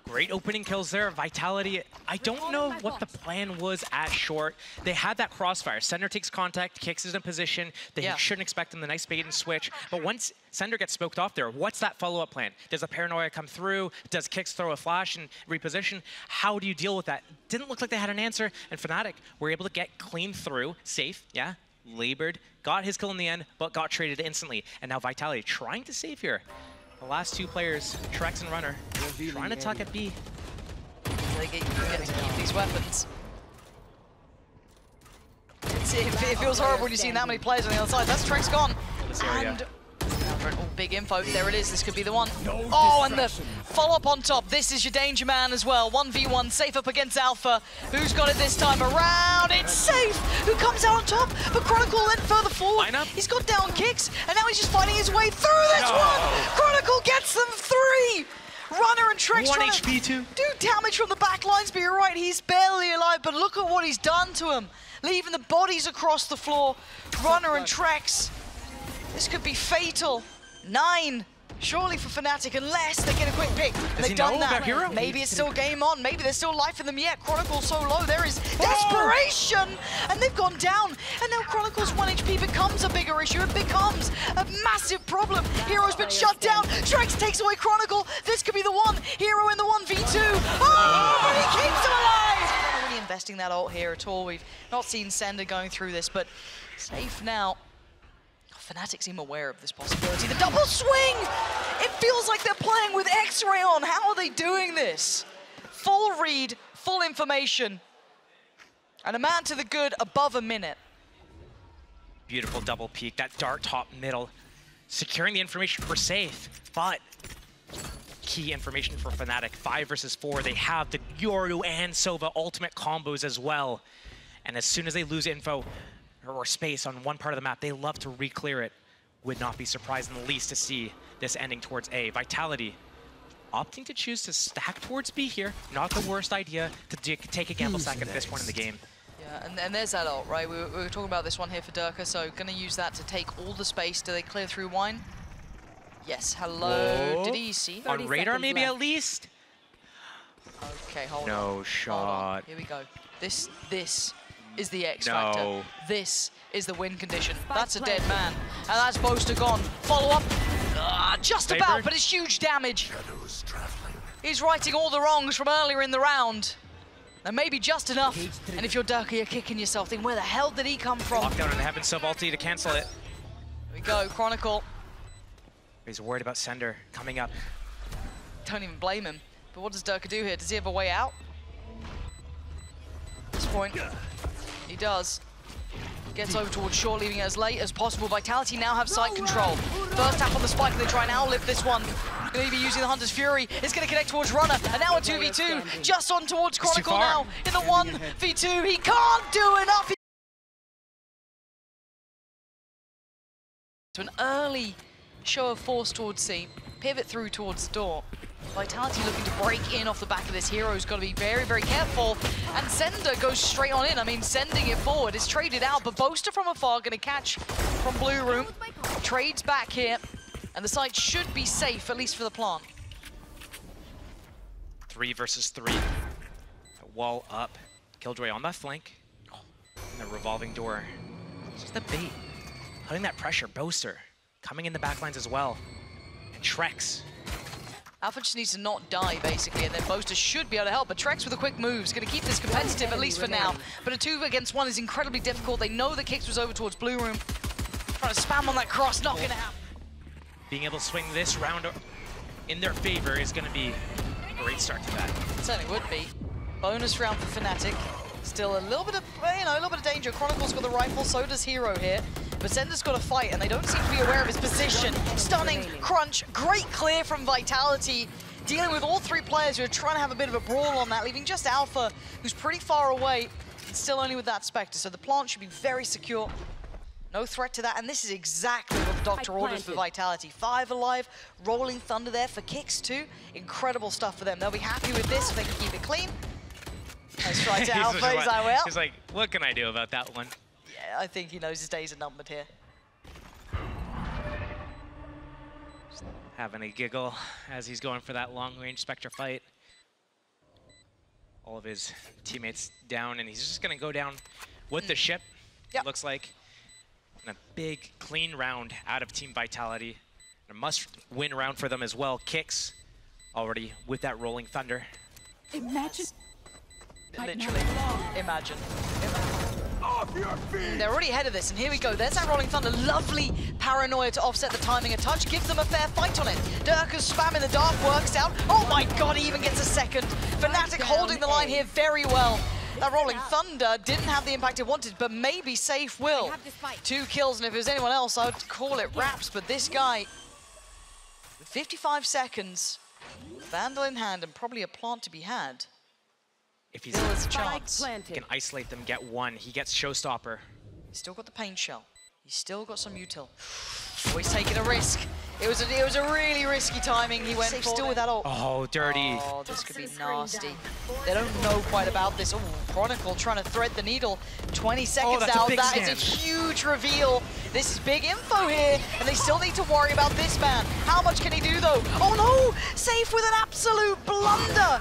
Great opening kills there. Vitality, I don't know what the plan was at short. They had that crossfire. ceNder takes contact, kicks is in position. They shouldn't expect him the nice bait and switch. But once ceNder gets smoked off there, what's that follow-up plan? Does a paranoia come through? Does Kicks throw a flash and reposition? How do you deal with that? Didn't look like they had an answer. And FNATIC were able to get clean through. Sayf, yeah, labored, got his kill in the end, but got traded instantly. And now Vitality trying to save here. The last two players, trexx and Runner, trying to tuck at B. They get to keep these weapons. It feels horrible when you see that many players on the other side. That's trexx gone. And big info. There it is. This could be the one. Oh, and the follow-up on top. This is your danger man as well. 1v1. Sayf up against Alpha. Who's got it this time around? It's Sayf who comes out on top. But Chronicle went further forward. He's got down kicks, and now he's just fighting his way through this one. Chronicle gets them 3. Runner and trexx 1 HP too. Do damage from the back lines, but you're right, he's barely alive. But look at what he's done to him, leaving the bodies across the floor. Runner and trexx. This could be fatal. 9, surely for FNATIC, unless they get a quick pick. And they've done that. Hiro? Maybe it's still game on. Maybe there's still life in them yet. Chronicle so low. There is desperation. And they've gone down. And now Chronicle's 1 HP becomes a bigger issue. It becomes a massive problem. Hiro's been shut down. trexx takes away Chronicle. This could be the one. Hiro in the 1v2. Oh, but he keeps him alive. Not really investing that ult here at all. We've not seen ceNder going through this, but Sayf now. FNATIC seem aware of this possibility. The double swing! It feels like they're playing with X-ray on. How are they doing this? Full read, full information. And a man to the good above a minute. Beautiful double peek, that dart top middle. Securing the information for Sayf, but key information for FNATIC. 5 versus 4, they have the Yoru and Sova ultimate combos as well. And as soon as they lose info, or space on one part of the map, they love to re-clear it. Would not be surprised in the least to see this ending towards A. Vitality opting to choose to stack towards B here. Not the worst idea to take a gamble stack at this point in the game. Yeah, and there's that ult, right? We were talking about this one here for Derke, so gonna use that to take all the space. Do they clear through wine? Yes, hello. Whoa. Did he see? On radar maybe left. at least? Okay, hold on. No shot. Here we go. This is the X factor. This is the win condition. That's a dead man. And that's Boaster gone. Follow up. Just about, but it's huge damage. He's righting all the wrongs from earlier in the round. And maybe just enough. And if you're Derke, you're kicking yourself, thinking, where the hell did he come from? Lockdown and having sub ulti to cancel it. Here we go, Chronicle. He's worried about ceNder coming up. Don't even blame him. But what does Derke do here? Does he have a way out? At this point, he does. Gets over towards short, leaving it as late as possible. Vitality now have site control. First tap on the spike, they try and outlive this one. Gonna be using the Hunter's Fury. It's gonna connect towards Runner, and now a 2v2. Just on towards Chronicle now in the 1v2. He can't do enough. To an early show of force towards C, pivot through towards the door. Vitality looking to break in off the back of this. Hiro's got to be very, very careful. And ceNder goes straight on in. I mean, sending it forward. It's traded out, but Boaster from afar going to catch from Blue Room. Trades back here. And the site should be safe, at least for the plant. 3 versus 3. Wall up. Killjoy on that flank. And the revolving door. It's just the bait. Putting that pressure. Boaster coming in the backlines as well. And trexx. Alpha just needs to not die, basically, and then Boaster should be able to help. But trexx with a quick move is going to keep this competitive, at least for now. But a 2 against 1 is incredibly difficult. They know the Kicks was over towards Blue Room. Trying to spam on that cross, not going to happen. Being able to swing this round in their favor is going to be a great start to that. It certainly would be. Bonus round for FNATIC. Still a little bit of, a little bit of danger. Chronicle's got the rifle, so does Hiro here. But ceNder's got to fight, and they don't seem to be aware of his position. Stunning crunch, great clear from Vitality. Dealing with all 3 players who are trying to have a bit of a brawl on that, leaving just Alpha, who's pretty far away, and still only with that Spectre. So the plant should be very secure. No threat to that, and this is exactly what the Doctor ordered for Vitality. 5 alive, rolling thunder there for Kicks too. Incredible stuff for them. They'll be happy with this if they can keep it clean. Nice try to Alpha, he's like, well. He's like, what can I do about that one? Yeah, I think he knows his days are numbered here. Having a giggle as he's going for that long-range Spectre fight. all of his teammates down, and he's just going to go down with the ship, Yep. it looks like. And a big, clean round out of Team Vitality. A must-win round for them as well. Kicks already with that Rolling Thunder. Imagine. Literally. Imagine. They're already ahead of this, and here we go. There's that Rolling Thunder. Lovely paranoia to offset the timing. A touch gives them a fair fight on it. Derke's spamming the dark works out. Oh my god, he even gets a second. FNATIC holding the line here very well. That Rolling Thunder didn't have the impact it wanted, but maybe Sayf will. 2 kills, and if it was anyone else, I would call it wraps. But this guy, with 55 seconds, Vandal in hand, and probably a plant to be had. If he's Still has a chance. he can isolate them, get one. He gets Showstopper. He's still got the pain shell. He's still got some util. Oh, he's taking a risk. It was a really risky timing. He went still with that ult. Oh, dirty. Oh, this could be nasty. They don't know quite about this. Oh, Chronicle trying to thread the needle. 20 seconds that's a out. big That is a huge reveal. This is big info here, and they still need to worry about this man. How much can he do, though? Oh, no! Sayf with an absolute blunder.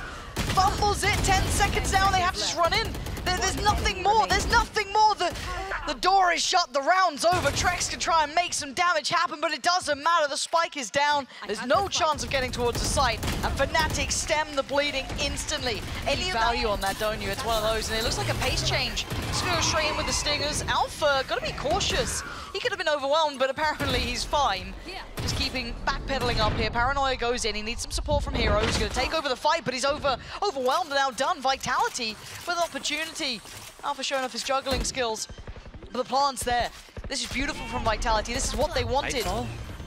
Fumbles it, 10 seconds down, they have to just run in. There's nothing more, there's nothing more. The door is shut, the round's over. Trexx can try and make some damage happen, but it doesn't matter, the spike is down. There's no chance of getting towards the site, and FNATIC stem the bleeding instantly. Any value on that, don't you? It's one of those, and it looks like a pace change. Just gonna go straight in with the stingers. Alpha, gotta be cautious. He could have been overwhelmed, but apparently he's fine. Just keeping backpedaling up here. Paranoia goes in. He needs some support from Hiro. He's going to take over the fight, but he's overwhelmed and outdone. Vitality with opportunity. Alpha showing off his juggling skills. But the plant's there. This is beautiful from Vitality. This is what they wanted.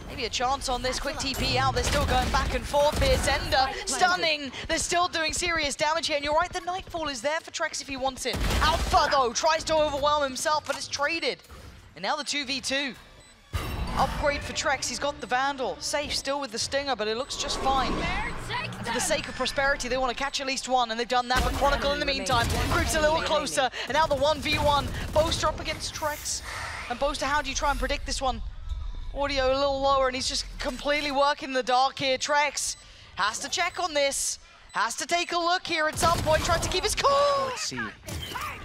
Maybe a chance on this. Quick TP out. They're still going back and forth here. ceNder stunning. They're still doing serious damage here. And you're right, the Nightfall is there for Trexx if he wants it. Alpha, though, tries to overwhelm himself, but it's traded. And now the 2v2. Upgrade for Trexx, he's got the Vandal. Sayf still with the Stinger, but it looks just fine. And for the sake of prosperity, they want to catch at least one, and they've done that. But Chronicle in the meantime creeps a little closer, and now the 1v1. Boaster up against Trexx. And Boaster, how do you try and predict this one? Audio a little lower, and he's just completely working in the dark here. Trexx has to check on this. Has to take a look here at some point, trying to keep his cool. Let's see.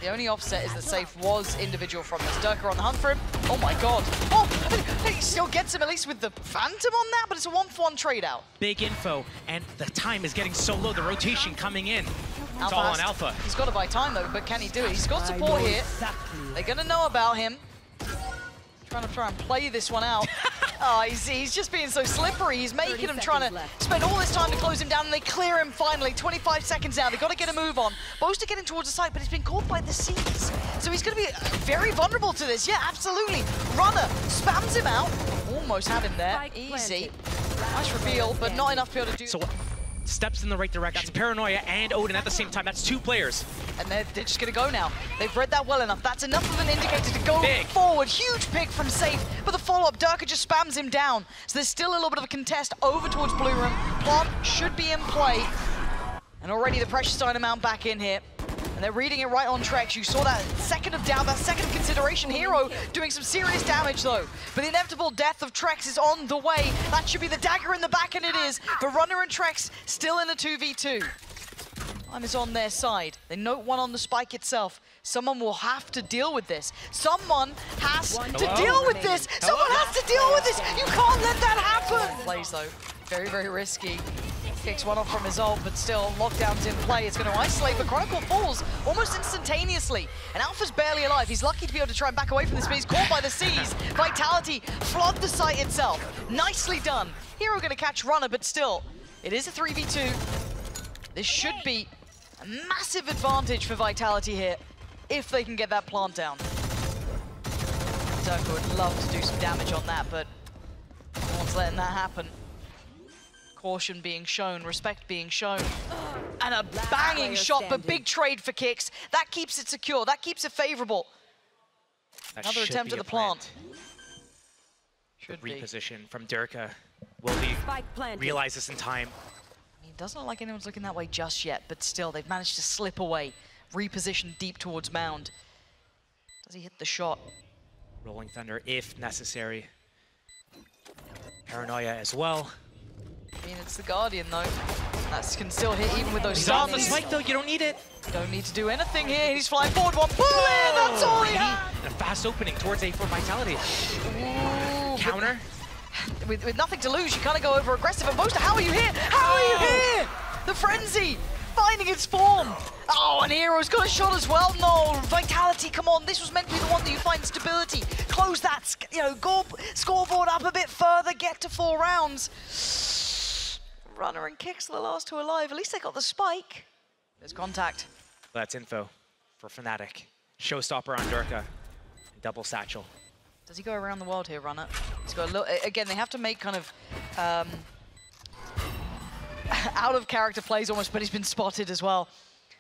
The only offset is that Sayf was individual from this. Derke on the hunt for him. Oh my god. Oh, he still gets him at least with the Phantom on that, but it's a 1-for-1 trade out. Big info, and the time is getting so low. The rotation coming in. It's all on Alpha. He's got to buy time though, but can he do it? He's got support here. They're going to know about him. Trying to play this one out. Oh, he's just being so slippery. He's making him trying to spend all this time to close him down, and they clear him finally. 25 seconds now. They've got to get a move on. Boaster getting towards the site, but he's been caught by the seas. So he's going to be very vulnerable to this. Yeah, absolutely. Runner spams him out. Almost had him there. Easy. Nice reveal, but not enough to be able to do so steps in the right direction. That's Paranoia and Odin at the same time. That's 2 players. And they're just going to go now. They've read that well enough. That's enough of an indicator to go forward. Huge pick from Sayf, but the follow-up, Derke just spams him down. So there's still a little bit of a contest over towards Blue Room. Plant should be in play. And already the pressure's starting to mount back in here. And they're reading it right on Trexx. You saw that second of doubt, that second of consideration. Hiro doing some serious damage though. But the inevitable death of Trexx is on the way. That should be the dagger in the back, and it is. But Runner and Trexx still in a 2v2. Time is on their side. They note one on the spike itself. Someone will have to deal with this. Someone has to deal with this. Someone has to deal with this. You can't let that happen. Plays though, very, very risky. Kicks one off from his ult, but still, lockdown's in play. It's going to isolate, but Chronicle falls almost instantaneously. And Alpha's barely alive. He's lucky to be able to try and back away from this, but he's caught by the seas. Vitality flood the site itself. Nicely done. Hiro going to catch Runner, but still, it is a 3v2. This should be a massive advantage for Vitality here, if they can get that plant down. Derke would love to do some damage on that, but no one's letting that happen. Caution being shown, respect being shown. And a banging shot, but big trade for Kicks. That keeps it secure, that keeps it favorable. Another attempt at the plant. Should reposition from Derke. Will he realize this in time? I mean, it doesn't look like anyone's looking that way just yet, but still, they've managed to slip away. Reposition deep towards Mound. Does he hit the shot? Rolling Thunder if necessary. Paranoia as well. I mean, it's the Guardian, though. That can still hit even with those He's off the stuns. spike, though. You don't need it. Don't need to do anything here. He's flying forward. One bullet. That's all he had. And a fast opening towards A for Vitality. Ooh, Counter. With nothing to lose, you kind of go over aggressive. And Boaster, how are you here? How are you here? The frenzy finding its form. Oh, and Hiro's got a shot as well. No, Vitality, come on. This was meant to be the one that you find stability. Close that, scoreboard up a bit further. Get to 4 rounds. Runner and Kicks are the last 2 alive. At least they got the spike. There's contact. That's info for FNATIC. Showstopper on Derke. Double satchel. Does he go around the world here, Runner? He's got a look. Again, they have to make kind of out of character plays almost, but he's been spotted as well.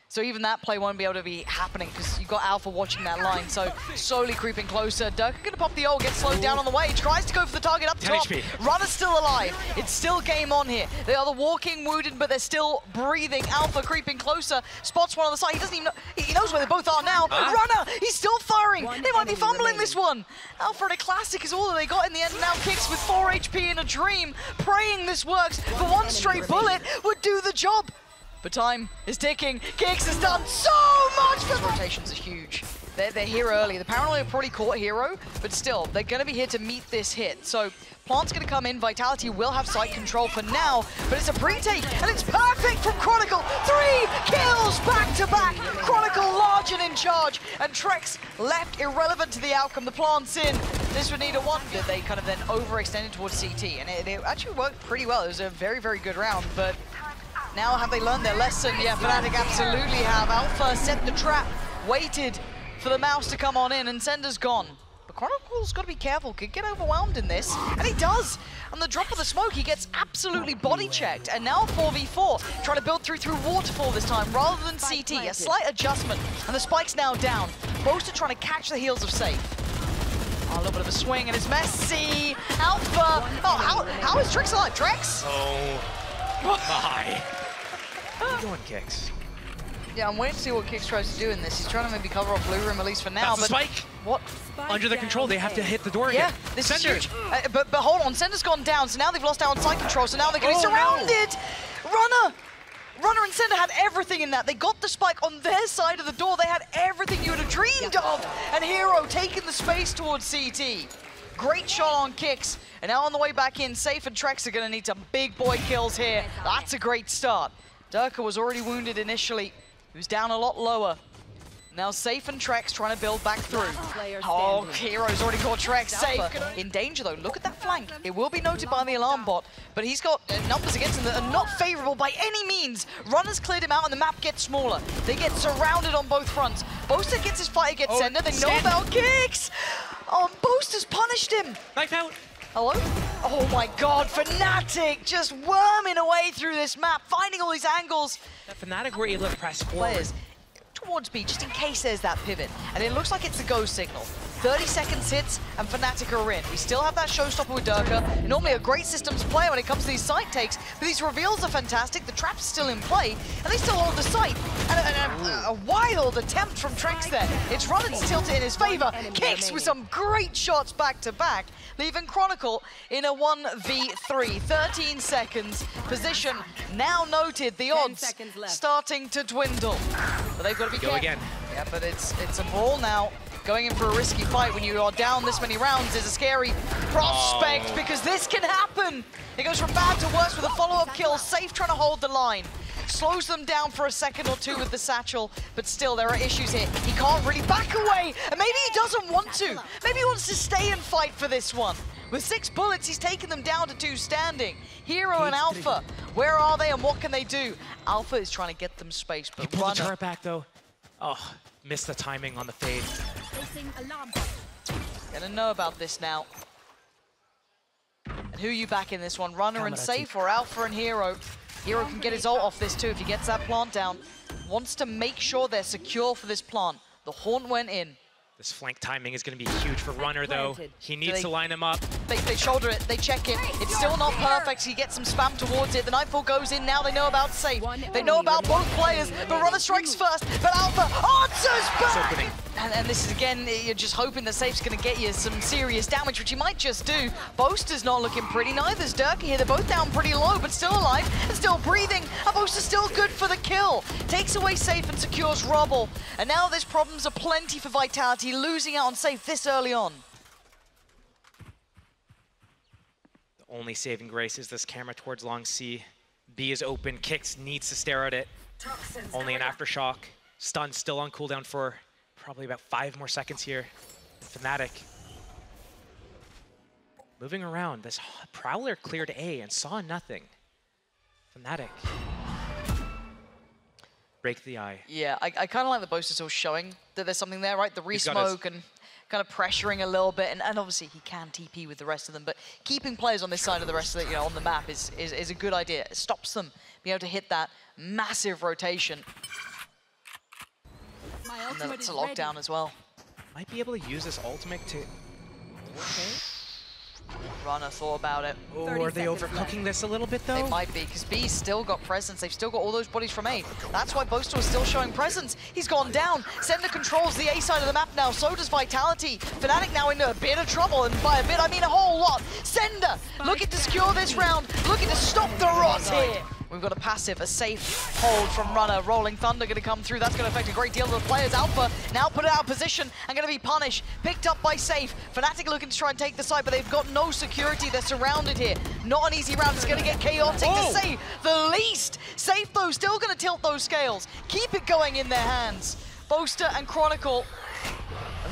So even that play won't be able to be happening because you've got Alpha watching that line. So slowly creeping closer. Derke gonna pop the ult, gets slowed down on the way. He tries to go for the target up top. HP. Runner's still alive. It's still game on here. They are the walking wounded, but they're still breathing. Alpha creeping closer. Spots one on the side. He doesn't even know. He knows where they both are now. Runner, he's still firing. They might be fumbling this one. Alpha and a classic is all that they got in the end. Now Kicks with 4 HP in a dream, praying this works. But one straight bullet would do the job. But time is ticking. Kicks has done so much. His rotations are huge. They're here early. The Paranoia probably caught Hiro, but still, they're going to be here to meet this hit. So Plant's going to come in. Vitality will have site control for now, but it's a pre-take, and it's perfect from Chronicle. 3 kills back-to-back. Chronicle large and in charge, and trexx left irrelevant to the outcome. The Plant's in. This would need a 1. They kind of then overextended towards CT, and it actually worked pretty well. It was a very, very good round, but now have they learned their lesson? Yeah, FNATIC absolutely have. Alpha set the trap, waited for the mouse to come on in, and ceNder's gone. But Chronicle's got to be careful, could get overwhelmed in this, and he does. On the drop of the smoke, he gets absolutely body-checked, and now 4v4, trying to build through Waterfall this time, rather than CT. A slight adjustment, and the spike's now down. Boaster trying to catch the heels of Sayf. Oh, a little bit of a swing, and it's messy. Alpha, oh, how is trexx alive? Trexx? Oh, my. What are you doing, Kicks? Yeah, I'm waiting to see what Kicks tries to do in this. He's trying to maybe cover off blue room, at least for now. That's the spike. What? Under the control, they have to hit the door Yeah, again. this ceNder. is huge. But hold on, ceNder's gone down, so now they've lost out on side control, so now they're getting surrounded. No. Runner and ceNder had everything in that. They got the spike on their side of the door. They had everything you would have dreamed of. And Hiro taking the space towards CT. Great shot on Kicks. And now on the way back in, Sayf and trexx are going to need some big boy kills here. That's a great start. Derke was already wounded initially. He was down a lot lower. Now Sayf and trexx trying to build back through. Oh, Hiro's already caught trexx. Sayf in danger though. Look at that flank. It will be noted by the alarm bot, but he's got numbers against him that are not favorable by any means. Runners cleared him out and the map gets smaller. They get surrounded on both fronts. Boaster gets his fight against ceNder. They know about Kicks. Oh, Boaster's punished him. Knife out. Hello? Oh my god, FNATIC just worming away through this map, finding all these angles. FNATIC were able to press forward. Players towards B, just in case there's that pivot. And it looks like it's the go signal. 30 seconds hits, and FNATIC are in. We still have that showstopper with Derke. Normally a great systems player when it comes to these site takes, but these reveals are fantastic. The trap's still in play, and they still hold the site. And a wild attempt from trexx there. It's Runner's tilted in his favor. Kicks with some great shots back to back, leaving Chronicle in a 1v3. 13 seconds. Position now noted. The odds starting to dwindle. But they've got to be careful. Again. Yeah, but it's a brawl now. Going in for a risky fight when you are down this many rounds is a scary prospect because this can happen. It goes from bad to worse with a follow-up kill. Sayf trying to hold the line. Slows them down for a second or two with the satchel, but still there are issues here. He can't really back away, and maybe he doesn't want to. Maybe he wants to stay and fight for this one. With 6 bullets, he's taken them down to 2 standing. Hiro and Alpha, where are they and what can they do? Alpha is trying to get them space, but He pulled the turret back though. Oh, missed the timing on the fade. Gonna know about this now. And who you back in this one? Runner and Sayf or Alpha and Hiro? Hiro can get his ult off this too if he gets that plant down. Wants to make sure they're secure for this plant. The Haunt went in. This flank timing is going to be huge for Runner, though. He needs to line him up. They shoulder it, they check it. It's still not perfect. He gets some spam towards it. The Nightfall goes in. Now they know about Sayf. They know about both players, but Runner strikes first. But Alpha answers back! And And this is, again, you're just hoping that Sayf's going to get you some serious damage, which he might just do. Boaster's not looking pretty, neither's Derke here. They're both down pretty low, but still alive and still breathing. And Boaster's still good for the kill. Takes away Sayf and secures Rubble. And now there's problems aplenty for Vitality, losing out on Sayf this early on. The only saving grace is this camera towards long C. B is open, Kicks needs to stare at it. Only an aftershock. Stun still on cooldown for probably about 5 more seconds here. FNATIC moving around. This Prowler cleared A and saw nothing. FNATIC break the eye. Yeah, I kind of like the Boaster still showing that there's something there, right? The re-smoke and kind of pressuring a little bit, and obviously he can TP with the rest of them, but keeping players on this side of the rest of the, on the map is a good idea. It stops them being able to hit that massive rotation. And then it's a lockdown as well. Might be able to use this ultimate to... Runner thought about it. Oh, are they overcooking this a little bit, though? They might be, because B's still got presence. They've still got all those bodies from A. That's why Boaster was still showing presence. He's gone down. ceNder controls the A side of the map now. So does Vitality. FNATIC now in a bit of trouble, and by a bit, I mean a whole lot. ceNder looking to secure this round, looking to stop the rot here. We've got a passive, a safe hold from Runner. Rolling Thunder going to come through. That's going to affect a great deal of the players. Alpha now put it out of position and going to be punished. Picked up by Sayf. FNATIC looking to try and take the side, but they've got no security. They're surrounded here. Not an easy round. It's going to get chaotic to say the least. Sayf, though, still going to tilt those scales. Keep it going in their hands. Boaster and Chronicle.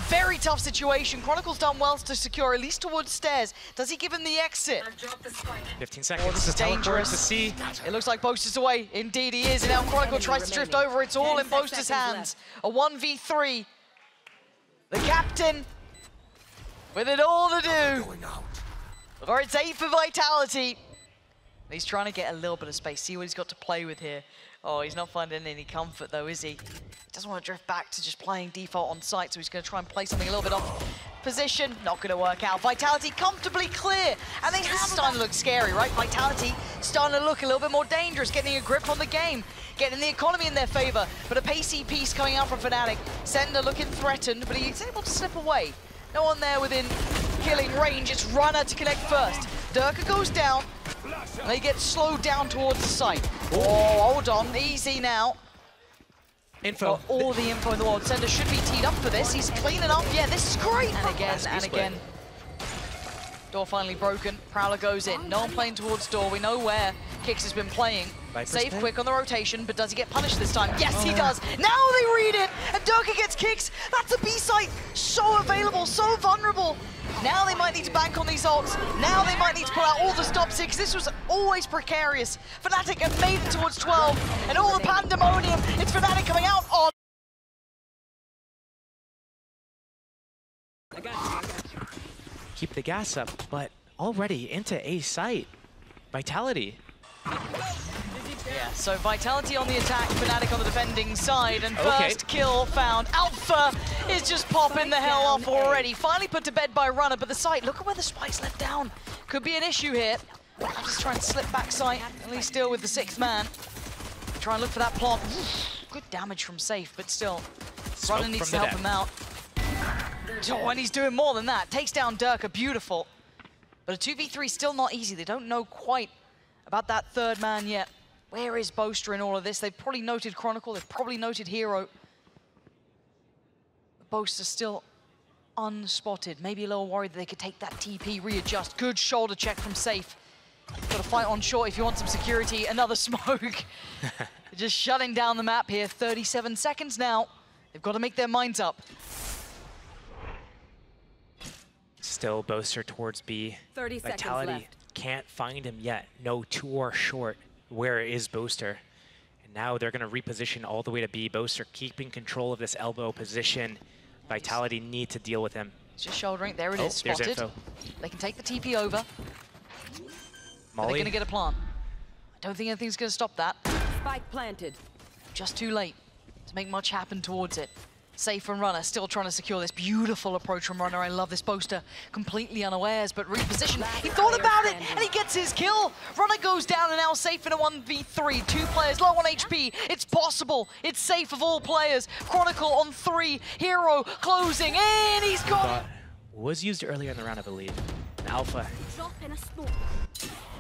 Very tough situation. Chronicle's done well to secure, at least towards stairs. Does he give him the exit? 15 seconds. Oh, this is dangerous. To see. It looks like Boaster's away. Indeed he is. And now Chronicle tries to drift over. It's all in Boaster's hands. A 1v3. The captain with it all to do. Or it's 8 for Vitality. He's trying to get a little bit of space. See what he's got to play with here. Oh, he's not finding any comfort though, is he? He doesn't want to drift back to just playing default on site, so he's going to try and play something a little bit off position. Not going to work out. Vitality comfortably clear. And they have starting to look scary, right? Vitality starting to look a little bit more dangerous, getting a grip on the game, getting the economy in their favor. But a pacey piece coming out from FNATIC. ceNder looking threatened, but he's able to slip away. No one there within killing range. It's Runner to connect first. Derke goes down. And they get slowed down towards the site. Oh, hold on. Easy now. Info. All the info in the world. ceNder should be teed up for this. He's cleaning up. Yeah, this is great. And again, and again. Door finally broken. Prowler goes in. No one playing towards door. We know where Kicks has been playing. Sayf quick on the rotation, but does he get punished this time? Yes, he does. Now they read it, and Derke gets Kicks. That's a B site. So available, so vulnerable. Now they might need to bank on these ults. Now they might need to pull out all the stop 6. This was always precarious. FNATIC have made it towards 12, and all the pandemonium. It's FNATIC coming out on. Keep the gas up, but already into A site. Vitality. Yeah, so Vitality on the attack, FNATIC on the defending side, and first kill found. Alpha is just popping the hell off already. Finally put to bed by Runner, but the site, look at where the spike's let down. Could be an issue here. I'll just try and slip back site, at least still with the 6th man. Try and look for that plant. Good damage from Sayf, but still, Runner needs to help him out. Oh, and he's doing more than that. Takes down Derke, beautiful. But a 2v3 still not easy. They don't know quite about that 3rd man yet. Where is Boaster in all of this? They've probably noted Chronicle, they've probably noted Hiro. Boaster still unspotted. Maybe a little worried that they could take that TP, readjust. Good shoulder check from Sayf. Got to fight on short if you want some security. Another smoke. Just shutting down the map here. 37 seconds now. They've got to make their minds up. Still Boaster towards B. 30 seconds Vitality left. can't find him yet. No 2 or short. Where is Boaster? And now they're going to reposition all the way to B. Boaster keeping control of this elbow position. Vitality need to deal with him. It's just shouldering. There it is, there's spotted. info. They can take the TP over. They're going to get a plant. I don't think anything's going to stop that. Spike planted. Just too late to make much happen towards it. Sayf and Runner still trying to secure this beautiful approach from Runner. I love this Boaster, completely unawares, but repositioned. He thought about it, and he gets his kill. Runner goes down, and now Sayf in a 1v3. 2 players low on HP. It's possible. It's Sayf of all players. Chronicle on 3. Hiro closing in. He's gone. Was used earlier in the round, I believe. And Alpha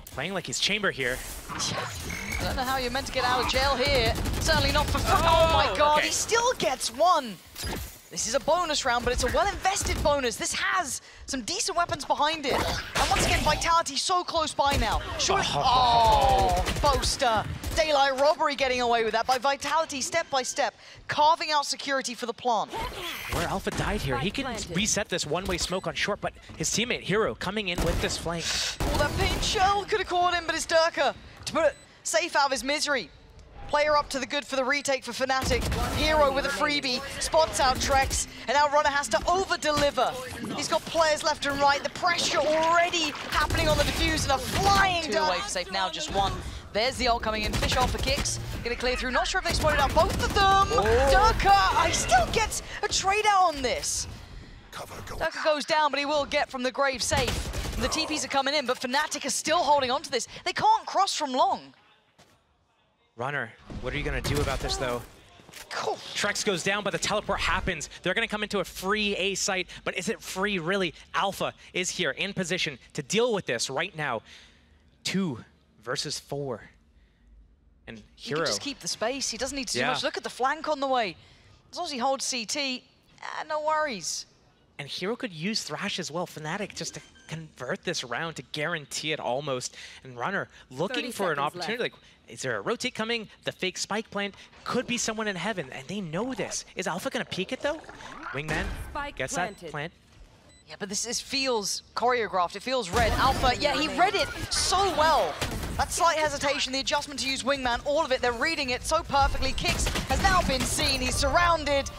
playing like he's Chamber here. I don't know how you're meant to get out of jail here. Certainly not for free. Oh my god, okay. He still gets one. This is a bonus round, but it's a well-invested bonus. This has some decent weapons behind it. And once again, Vitality so close by now. Sure. Oh, Boaster. Daylight robbery getting away with that by Vitality step by step, carving out security for the plant. Where Alpha died here, he can reset this one-way smoke on short, but his teammate Hiro coming in with this flank. Oh, that paint shell could have caught him, but it's Derke to put it Sayf out of his misery. Player up to the good for the retake for FNATIC. Hiro with a freebie, spots out trexx, and now Runner has to over-deliver. He's got players left and right, the pressure already happening on the defuse, and a flying down. 2 away for Sayf now, just 1. There's the ult coming in, fish off for kicks. Gonna clear through, not sure if they spotted out both of them. Derke, he still gets a trade out on this. Derke goes down, but he will get from the grave safe. The TPs are coming in, but FNATIC are still holding on to this. They can't cross from long. Runner, what are you gonna do about this though? Cool. Trexx goes down, but the teleport happens. They're gonna come into a free A site, but is it free really? Alpha is here in position to deal with this right now. 2 versus 4. And Hiro. He can just keep the space. He doesn't need to do much. Look at the flank on the way. As long as he holds CT, no worries. And Hiro could use Thrash as well. FNATIC just to convert this round to guarantee it almost. And Runner looking for an opportunity. Like, is there a rotate coming? The fake spike plant could be someone in heaven, and they know this. Is Alpha gonna peek it though? Wingman gets that plant. Yeah, but this feels choreographed. It feels read. Alpha, yeah, he read it so well. That slight hesitation, the adjustment to use Wingman, all of it, they're reading it so perfectly. Kicks has now been seen. He's surrounded.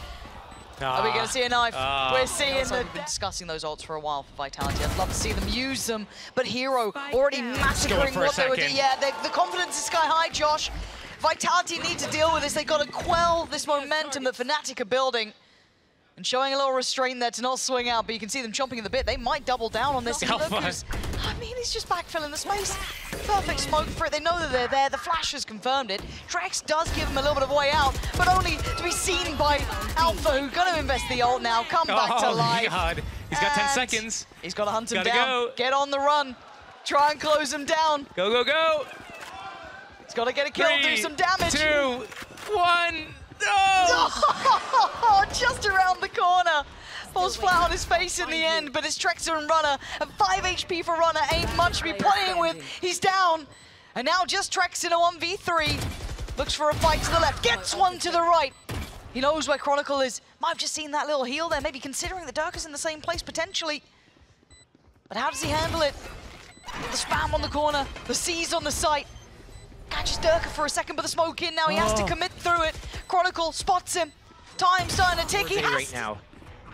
Are we going to see a knife? We're seeing them. We've been discussing those ults for a while for Vitality. I'd love to see them use them, but Hiro already massacring what they were doing. Yeah, the confidence is sky high, Josh. Vitality need to deal with this. They've got to quell this momentum that FNATIC are building. And showing a little restraint there to not swing out, but you can see them chomping at the bit. They might double down on this. I mean, he's just backfilling the space. Perfect smoke for it. They know that they're there. The flash has confirmed it. Trexx does give him a little bit of a way out, but only to be seen by Alpha, who's going to invest the ult now. Come back to life. God. He's got 10 seconds. He's got to hunt him down. Get on the run. Try and close him down. Go, go, go. He's got to get a kill, 3, do some damage. 2, 1. No! Oh, just around the corner. Falls flat on his face in the end, but it's Trexx and Runner. And 5 HP for Runner, ain't much to be playing with. He's down. And now just Trexx in a 1v3. Looks for a fight to the left, gets one to the right. He knows where Chronicle is. Might have just seen that little heal there, maybe considering that Derke's in the same place potentially. But how does he handle it? The spam on the corner, the C's on the site. Catches Derke for a second, but the smoke in now. He has to commit through it. Chronicle spots him. Time starting to tick. He has right now.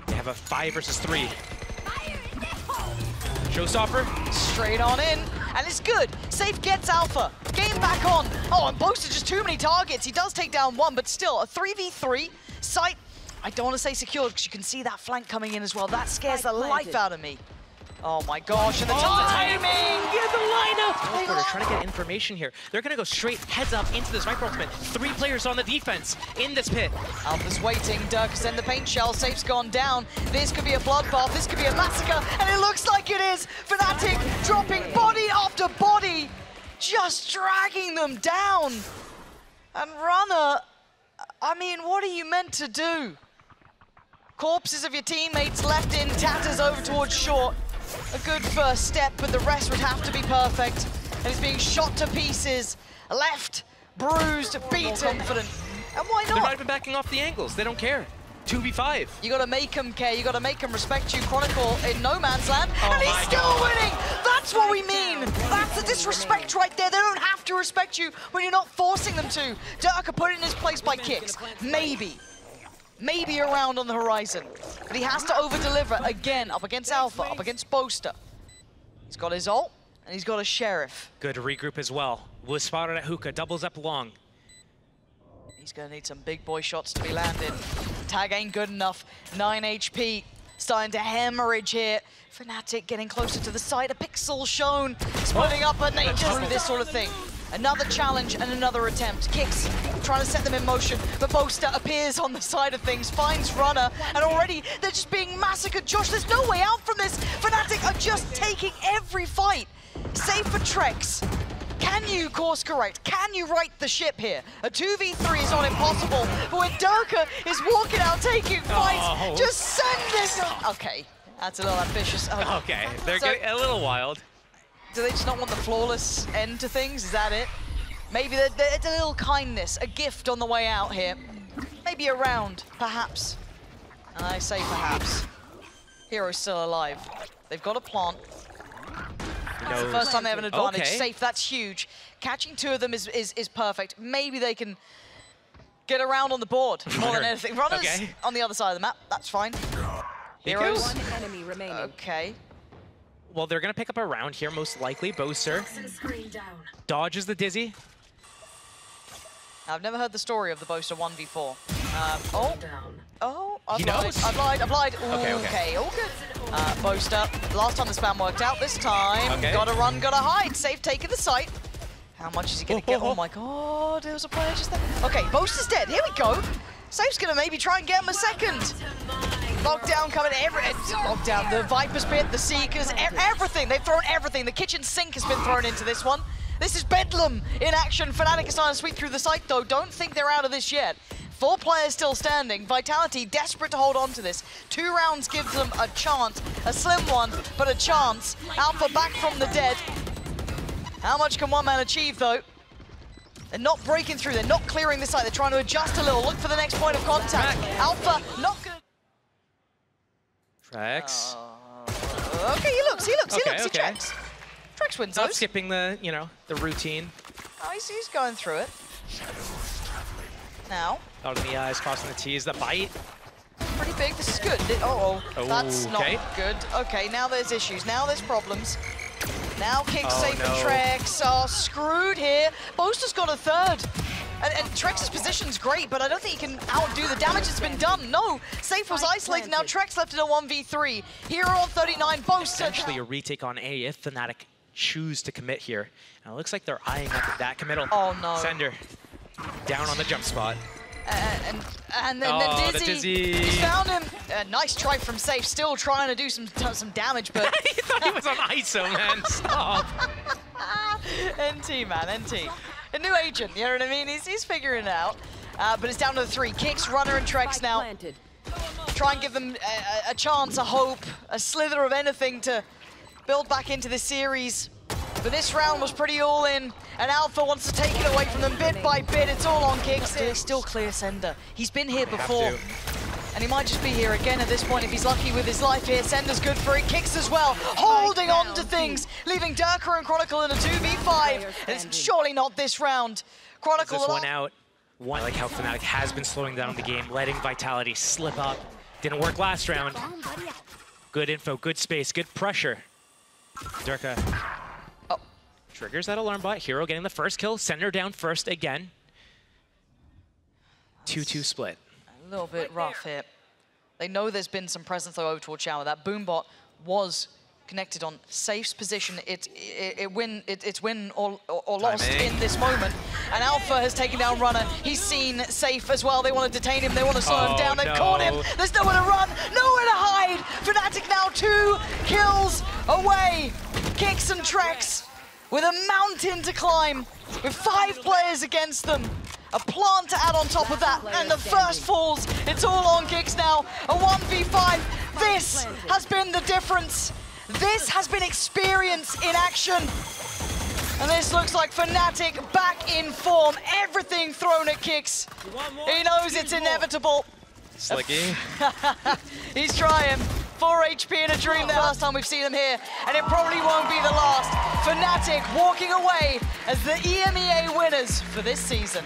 They have a 5 versus 3. Showstopper. Straight on in, and it's good. Sayf gets Alpha. Game back on. Oh, and Boaster just too many targets. He does take down 1, but still a 3v3. Sight, I don't want to say secured because you can see that flank coming in as well. That scares the life out of me. Oh my gosh, and the timing! Yeah, the lineup! They're trying to get information here. They're gonna go straight heads up into this Viper ultimate. 3 players on the defense in this pit. Alpha's waiting, Derke send the paint shell, Sayf's gone down. This could be a bloodbath, this could be a massacre, and it looks like it is! FNATIC dropping body after body, just dragging them down. And Runner, I mean, what are you meant to do? Corpses of your teammates left in tatters over towards short. A good first step, but the rest would have to be perfect. And he's being shot to pieces. Left, bruised, beaten. Confident. And why not? They're not even backing off the angles. They don't care. 2v5. You gotta make him care. You gotta make him respect you. Chronicle in no man's land. And he's still winning! That's what we mean! That's the disrespect right there. They don't have to respect you when you're not forcing them to. Derke put it in his place by kicks. Maybe a round on the horizon. But he has to over-deliver again, up against Alpha, up against Boaster. He's got his ult, and he's got a Sheriff. Good regroup as well. Was spotted at hookah, doubles up long. He's gonna need some big boy shots to be landed. Tag ain't good enough. 9 HP, starting to hemorrhage here. FNATIC getting closer to the side, a pixel shown, splitting up a nature, this sort of thing. Another challenge and another attempt. Kicks, trying to set them in motion, but Boaster appears on the side of things, finds Runner, and already they're just being massacred. Josh, there's no way out from this. FNATIC are just taking every fight. Save for trexx. Can you course correct? Can you right the ship here? A 2v3 is not impossible, but when Derke is walking out taking fights, just send this. Okay, that's a little ambitious. Okay, they're getting a little wild. Do they just not want the flawless end to things? Is that it? Maybe it's a little kindness, a gift on the way out here. Maybe a round, perhaps. And I say perhaps. Hiro's still alive. They've got a plant. That's the first time they have an advantage. Okay. Sayf, that's huge. Catching two of them is perfect. Maybe they can get around on the board more than anything. Runners on the other side of the map, that's fine. Heroes. One enemy remaining. Okay. Well, they're going to pick up a round here, most likely. Boaster dodges the Dizzy. I've never heard the story of the Boaster 1v4. I've He lied. knows. I've lied. Ooh, Okay. All good. Boaster, last time the spam worked out, this time, gotta run, gotta hide. Sayf taking the site. How much is he gonna get? Oh my god, there was a player just there. Okay, Boaster's dead, here we go. Sayf's gonna maybe try and get him a second. Lockdown coming, lockdown, the Viper's pit, the Seekers, everything. They've thrown everything. The kitchen sink has been thrown into this one. This is Bedlam in action. FNATIC is trying to sweep through the site though. Don't think they're out of this yet. 4 players still standing. Vitality desperate to hold on to this. 2 rounds gives them a chance. A slim one, but a chance. Alpha back from the dead. How much can one man achieve though? They're not breaking through. They're not clearing the site. They're trying to adjust a little. Look for the next point of contact. Alpha not good. Trexx. Okay, he looks, he checks. Trexx wins Not those. skipping the, the routine. Oh, he's going through it. Now. Out in the eyes, crossing the T's, the bite. Pretty big, this is good. That's not good. Okay, now there's issues, now there's problems. Now kicks Sayf and Trexx are screwed here. Boaster's got a third. And Trexx's position's great, but I don't think he can outdo the damage that's been done. No, Sayf was isolated, now Trexx left in a 1v3. Hiro on 39, Boaster. Essentially a retake on A if FNATIC choose to commit here. Now it looks like they're eyeing up that committal. Oh no. ceNder down on the jump spot. And then the Dizzy. He's found him. Nice try from Sayf, still trying to do some damage, but... He thought he was on ISO, man. Stop. NT, man, NT. A new agent, you know what I mean? He's figuring it out. But it's down to the 3. Kicks, Runner, and Trexx now. Planted. Try and give them a chance, a hope, a slither of anything to build back into the series. But this round was pretty all in, and Alpha wants to take it away from them bit by bit. It's all on Kicks. They still clear ceNder. He's been here before, and he might just be here again at this point if he's lucky with his life here. ceNder's good for it. Kicks as well, holding on to things, leaving Derke and Chronicle in a 2v5. And it's surely not this round. Chronicle this one out. I like how FNATIC has been slowing down the game, letting Vitality slip up. Didn't work last round. Good info, good space, good pressure. Derke. Triggers that alarm bot. Hiro getting the first kill. ceNder down first again. 2-2 split. A little bit rough here. They know there's been some presence though over towards Shower. That boom bot was connected on Sayf's position. It's win or lost in this moment. And Alpha has taken down Runner. He's seen Sayf as well. They want to detain him. They want to slow him down. They've caught him. There's nowhere to run, nowhere to hide. FNATIC now 2 kills away. Kicks and Trexx with a mountain to climb, with 5 players against them. A plant to add on top of that, and the first falls. It's all on Kicks now. A 1v5. This has been the difference. This has been experience in action. And this looks like FNATIC back in form. Everything thrown at Kicks. He knows it's inevitable. Slicky. He's trying. 4 HP in a dream the last time we've seen him here, and it probably won't be the last. FNATIC walking away as the EMEA winners for this season.